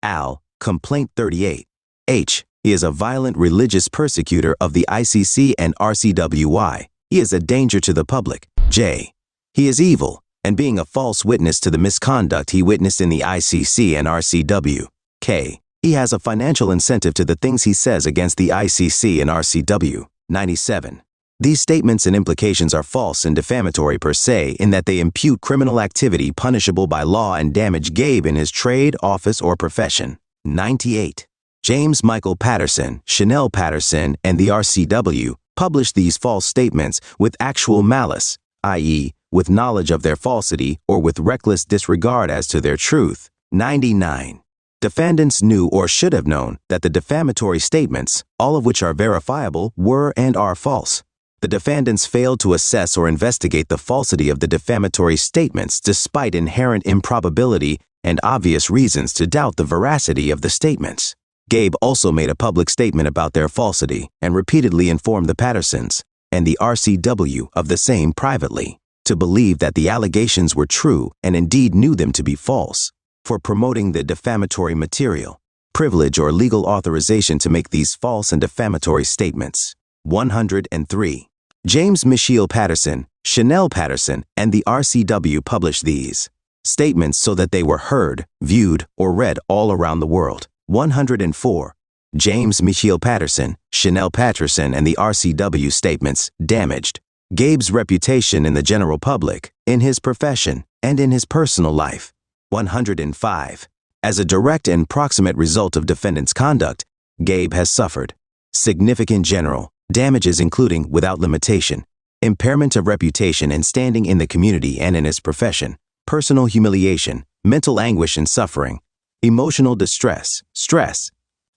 al., Complaint 38. H. He is a violent religious persecutor of the ICC and RCWI. He is a danger to the public. J. He is evil and being a false witness to the misconduct he witnessed in the ICC and RCW. K. He has a financial incentive to the things he says against the ICC and RCW. 97. These statements and implications are false and defamatory per se in that they impute criminal activity punishable by law and damage Gabe in his trade, office, or profession. 98. James Michael Patterson, Chanel Patterson, and the RCW published these false statements with actual malice, i.e., with knowledge of their falsity or with reckless disregard as to their truth. 99. Defendants knew or should have known that the defamatory statements, all of which are verifiable, were and are false. The defendants failed to assess or investigate the falsity of the defamatory statements despite inherent improbability and obvious reasons to doubt the veracity of the statements. Gabe also made a public statement about their falsity and repeatedly informed the Pattersons and the RCW of the same privately to believe that the allegations were true and indeed knew them to be false. For promoting the defamatory material, privilege or legal authorization to make these false and defamatory statements. 103. James Michael Patterson, Chanel Patterson, and the RCW published these statements so that they were heard, viewed, or read all around the world. 104. James Michael Patterson, Chanel Patterson, and the RCW statements damaged Gabe's reputation in the general public, in his profession, and in his personal life. 105. As a direct and proximate result of defendant's conduct, Gabe has suffered significant general damages including, without limitation, impairment of reputation and standing in the community and in his profession, personal humiliation, mental anguish and suffering, emotional distress, stress,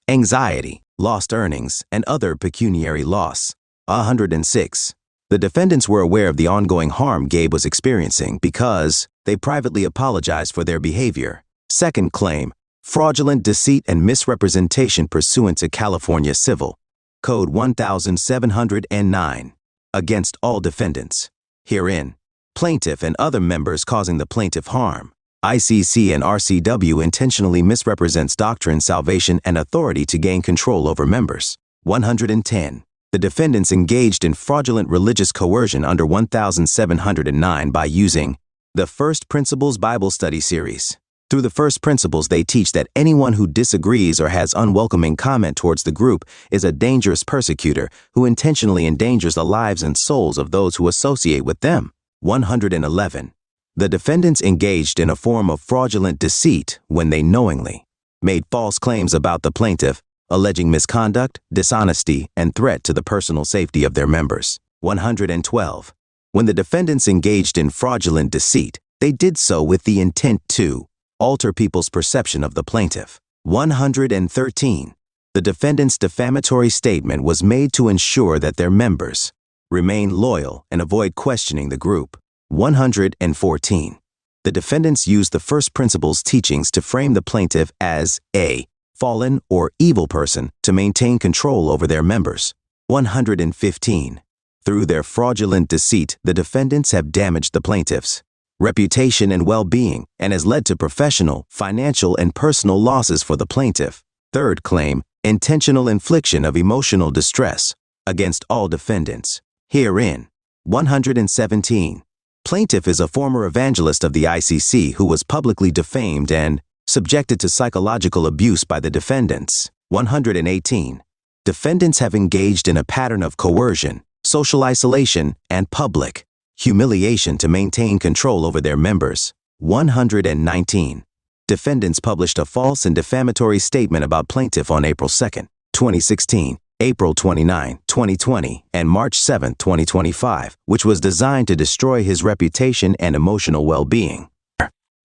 anxiety, lost earnings, and other pecuniary loss. 106. The defendants were aware of the ongoing harm Gabe was experiencing because they privately apologized for their behavior. Second claim, fraudulent deceit and misrepresentation pursuant to California Civil Code 1709, against all defendants. Herein, plaintiff and other members causing the plaintiff harm. ICC and RCW intentionally misrepresents doctrine, salvation, and authority to gain control over members. 110. The defendants engaged in fraudulent religious coercion under 1709 by using the First Principles Bible Study Series. Through the First Principles, they teach that anyone who disagrees or has unwelcoming comment towards the group is a dangerous persecutor who intentionally endangers the lives and souls of those who associate with them. 111. The defendants engaged in a form of fraudulent deceit when they knowingly made false claims about the plaintiff, alleging misconduct, dishonesty, and threat to the personal safety of their members. 112. When the defendants engaged in fraudulent deceit, they did so with the intent to alter people's perception of the plaintiff. 113. The defendant's defamatory statement was made to ensure that their members remain loyal and avoid questioning the group. 114. The defendants used the First Principles teachings to frame the plaintiff as a fallen or evil person to maintain control over their members. 115. Through their fraudulent deceit, the defendants have damaged the plaintiff's reputation and well-being and has led to professional, financial, and personal losses for the plaintiff. Third claim, intentional infliction of emotional distress against all defendants. Herein, 117. Plaintiff is a former evangelist of the ICC who was publicly defamed and subjected to psychological abuse by the defendants. 118. Defendants have engaged in a pattern of coercion, social isolation, and public humiliation to maintain control over their members. 119. Defendants published a false and defamatory statement about plaintiff on April 2, 2016, April 29, 2020, and March 7, 2025, which was designed to destroy his reputation and emotional well-being.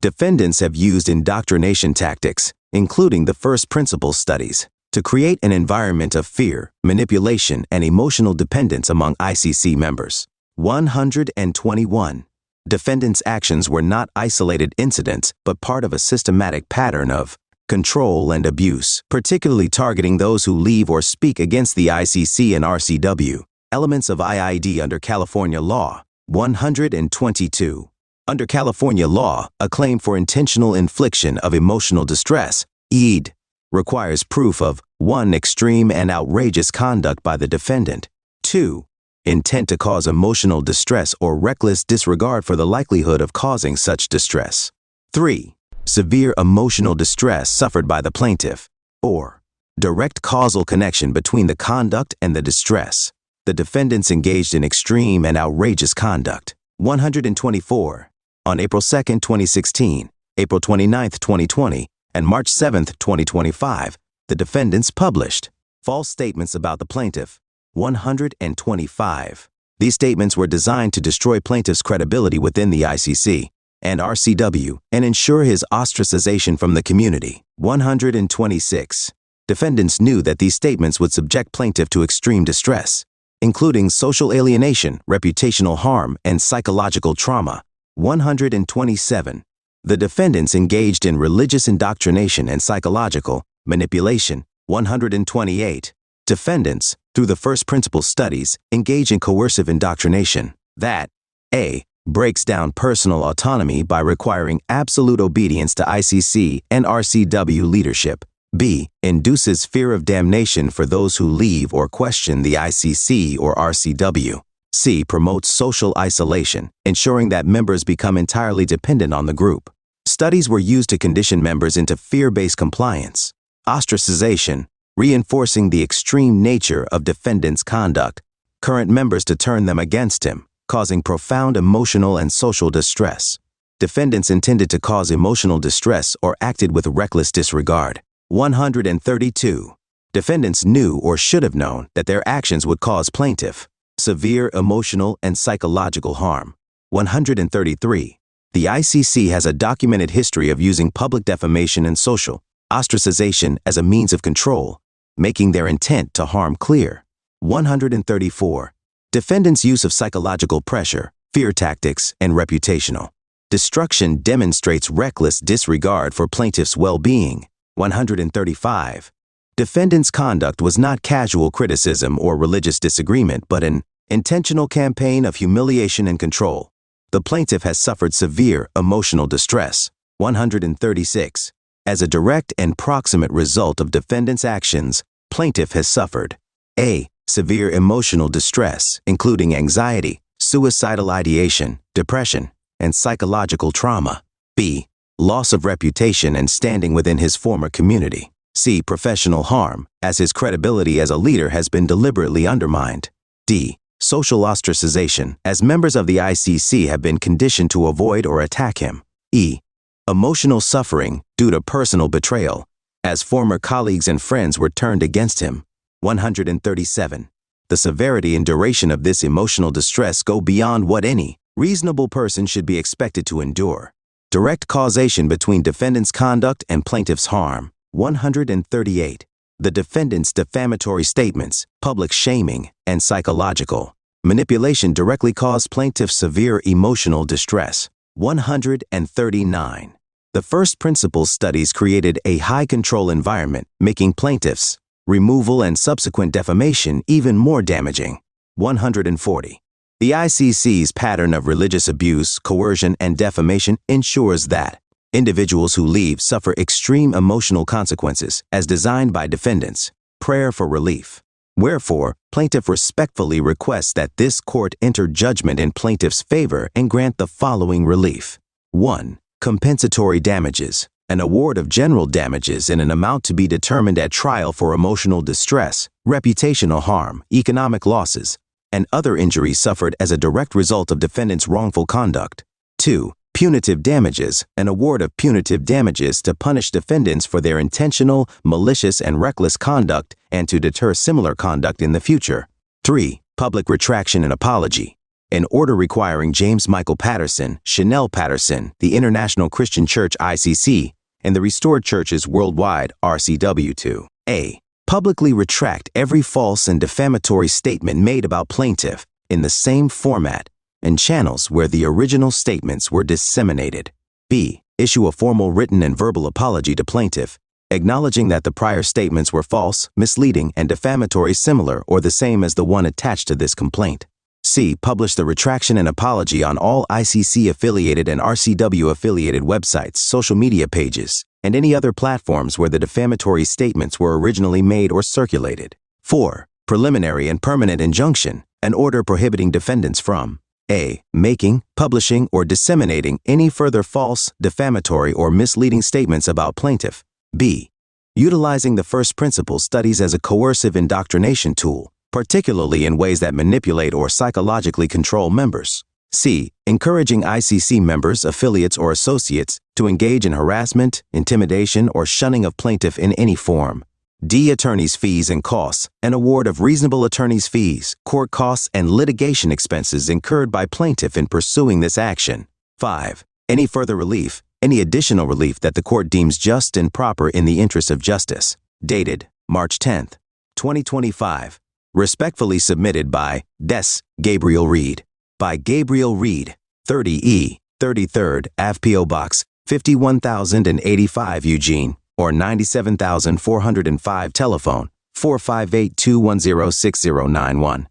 Defendants have used indoctrination tactics, including the first principles studies, to create an environment of fear, manipulation, and emotional dependence among ICC members. 121. Defendants' actions were not isolated incidents, but part of a systematic pattern of control and abuse, particularly targeting those who leave or speak against the ICC and RCW. Elements of IID under California law. 122. Under California law, a claim for intentional infliction of emotional distress, EID, requires proof of 1. Extreme and outrageous conduct by the defendant, 2. Intent to cause emotional distress or reckless disregard for the likelihood of causing such distress, 3. Severe emotional distress suffered by the plaintiff, or direct causal connection between the conduct and the distress. The defendants engaged in extreme and outrageous conduct. 124. On April 2, 2016, April 29, 2020, and March 7, 2025, the defendants published false statements about the plaintiff. 125. These statements were designed to destroy plaintiff's credibility within the ICC and RCW and ensure his ostracization from the community. 126. Defendants knew that these statements would subject plaintiff to extreme distress, including social alienation, reputational harm, and psychological trauma. 127. The defendants engaged in religious indoctrination and psychological manipulation. 128. Defendants, through the first principles studies, engage in coercive indoctrination that a. breaks down personal autonomy by requiring absolute obedience to ICC and RCW leadership, b. induces fear of damnation for those who leave or question the ICC or RCW, c. promotes social isolation, ensuring that members become entirely dependent on the group. Studies were used to condition members into fear-based compliance, ostracization, reinforcing the extreme nature of defendants' conduct, current members to turn them against him, causing profound emotional and social distress. Defendants intended to cause emotional distress or acted with reckless disregard. 132. Defendants knew or should have known that their actions would cause plaintiff severe emotional and psychological harm. 133. The ICC has a documented history of using public defamation and social ostracization as a means of control, making their intent to harm clear. 134. Defendants' use of psychological pressure, fear tactics, and reputational destruction demonstrates reckless disregard for plaintiff's well-being. 135. Defendants' conduct was not casual criticism or religious disagreement, but an intentional campaign of humiliation and control. The plaintiff has suffered severe emotional distress. 136. As a direct and proximate result of defendants' actions, plaintiff has suffered a. severe emotional distress, including anxiety, suicidal ideation, depression, and psychological trauma. b. loss of reputation and standing within his former community. c. professional harm, as his credibility as a leader has been deliberately undermined. d. social ostracization, as members of the ICC have been conditioned to avoid or attack him. e. emotional suffering due to personal betrayal, as former colleagues and friends were turned against him. 137. The severity and duration of this emotional distress go beyond what any reasonable person should be expected to endure. Direct causation between defendant's conduct and plaintiff's harm. 138. The defendant's defamatory statements, public shaming, and psychological manipulation directly caused plaintiff severe emotional distress. 139. The first principles studies created a high-control environment, making plaintiffs' removal and subsequent defamation even more damaging. 140. The ICC's pattern of religious abuse, coercion, and defamation ensures that individuals who leave suffer extreme emotional consequences as designed by defendants. Prayer for relief. Wherefore, plaintiff respectfully requests that this court enter judgment in plaintiff's favor and grant the following relief. 1. Compensatory damages. An award of general damages in an amount to be determined at trial for emotional distress, reputational harm, economic losses, and other injuries suffered as a direct result of defendant's wrongful conduct. 2. Punitive damages, an award of punitive damages to punish defendants for their intentional, malicious, and reckless conduct and to deter similar conduct in the future. 3. Public retraction and apology. An order requiring James Michael Patterson, Chanel Patterson, the International Christian Church ICC, and the Restored Churches Worldwide RCW to A. Publicly retract every false and defamatory statement made about plaintiff in the same format and channels where the original statements were disseminated. B. Issue a formal written and verbal apology to plaintiff, acknowledging that the prior statements were false, misleading, and defamatory, similar or the same as the one attached to this complaint. C. Publish the retraction and apology on all ICC-affiliated and RCW-affiliated websites, social media pages, and any other platforms where the defamatory statements were originally made or circulated. 4. Preliminary and permanent injunction, an order prohibiting defendants from A. Making, publishing, or disseminating any further false, defamatory, or misleading statements about plaintiff. B. Utilizing the first principle studies as a coercive indoctrination tool, particularly in ways that manipulate or psychologically control members. C. Encouraging ICC members, affiliates, or associates to engage in harassment, intimidation, or shunning of plaintiff in any form. D. Attorney's fees and costs, an award of reasonable attorney's fees, court costs, and litigation expenses incurred by plaintiff in pursuing this action. 5. Any further relief, any additional relief that the court deems just and proper in the interest of justice. Dated March 10, 2025. Respectfully submitted by Des Gabriel Reed. By Gabriel Reed, 30E, 33rd Ave P.O. Box, 51085 Eugene, or 97405 telephone, 458-210-6091.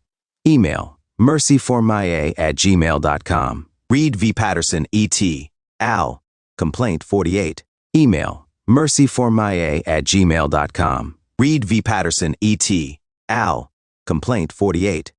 Email, mercyformya@gmail.com. Reed V. Patterson, E.T. Al. Complaint 48. Email, mercyformya@gmail.com. Reed V. Patterson, E.T. Al. Complaint 48.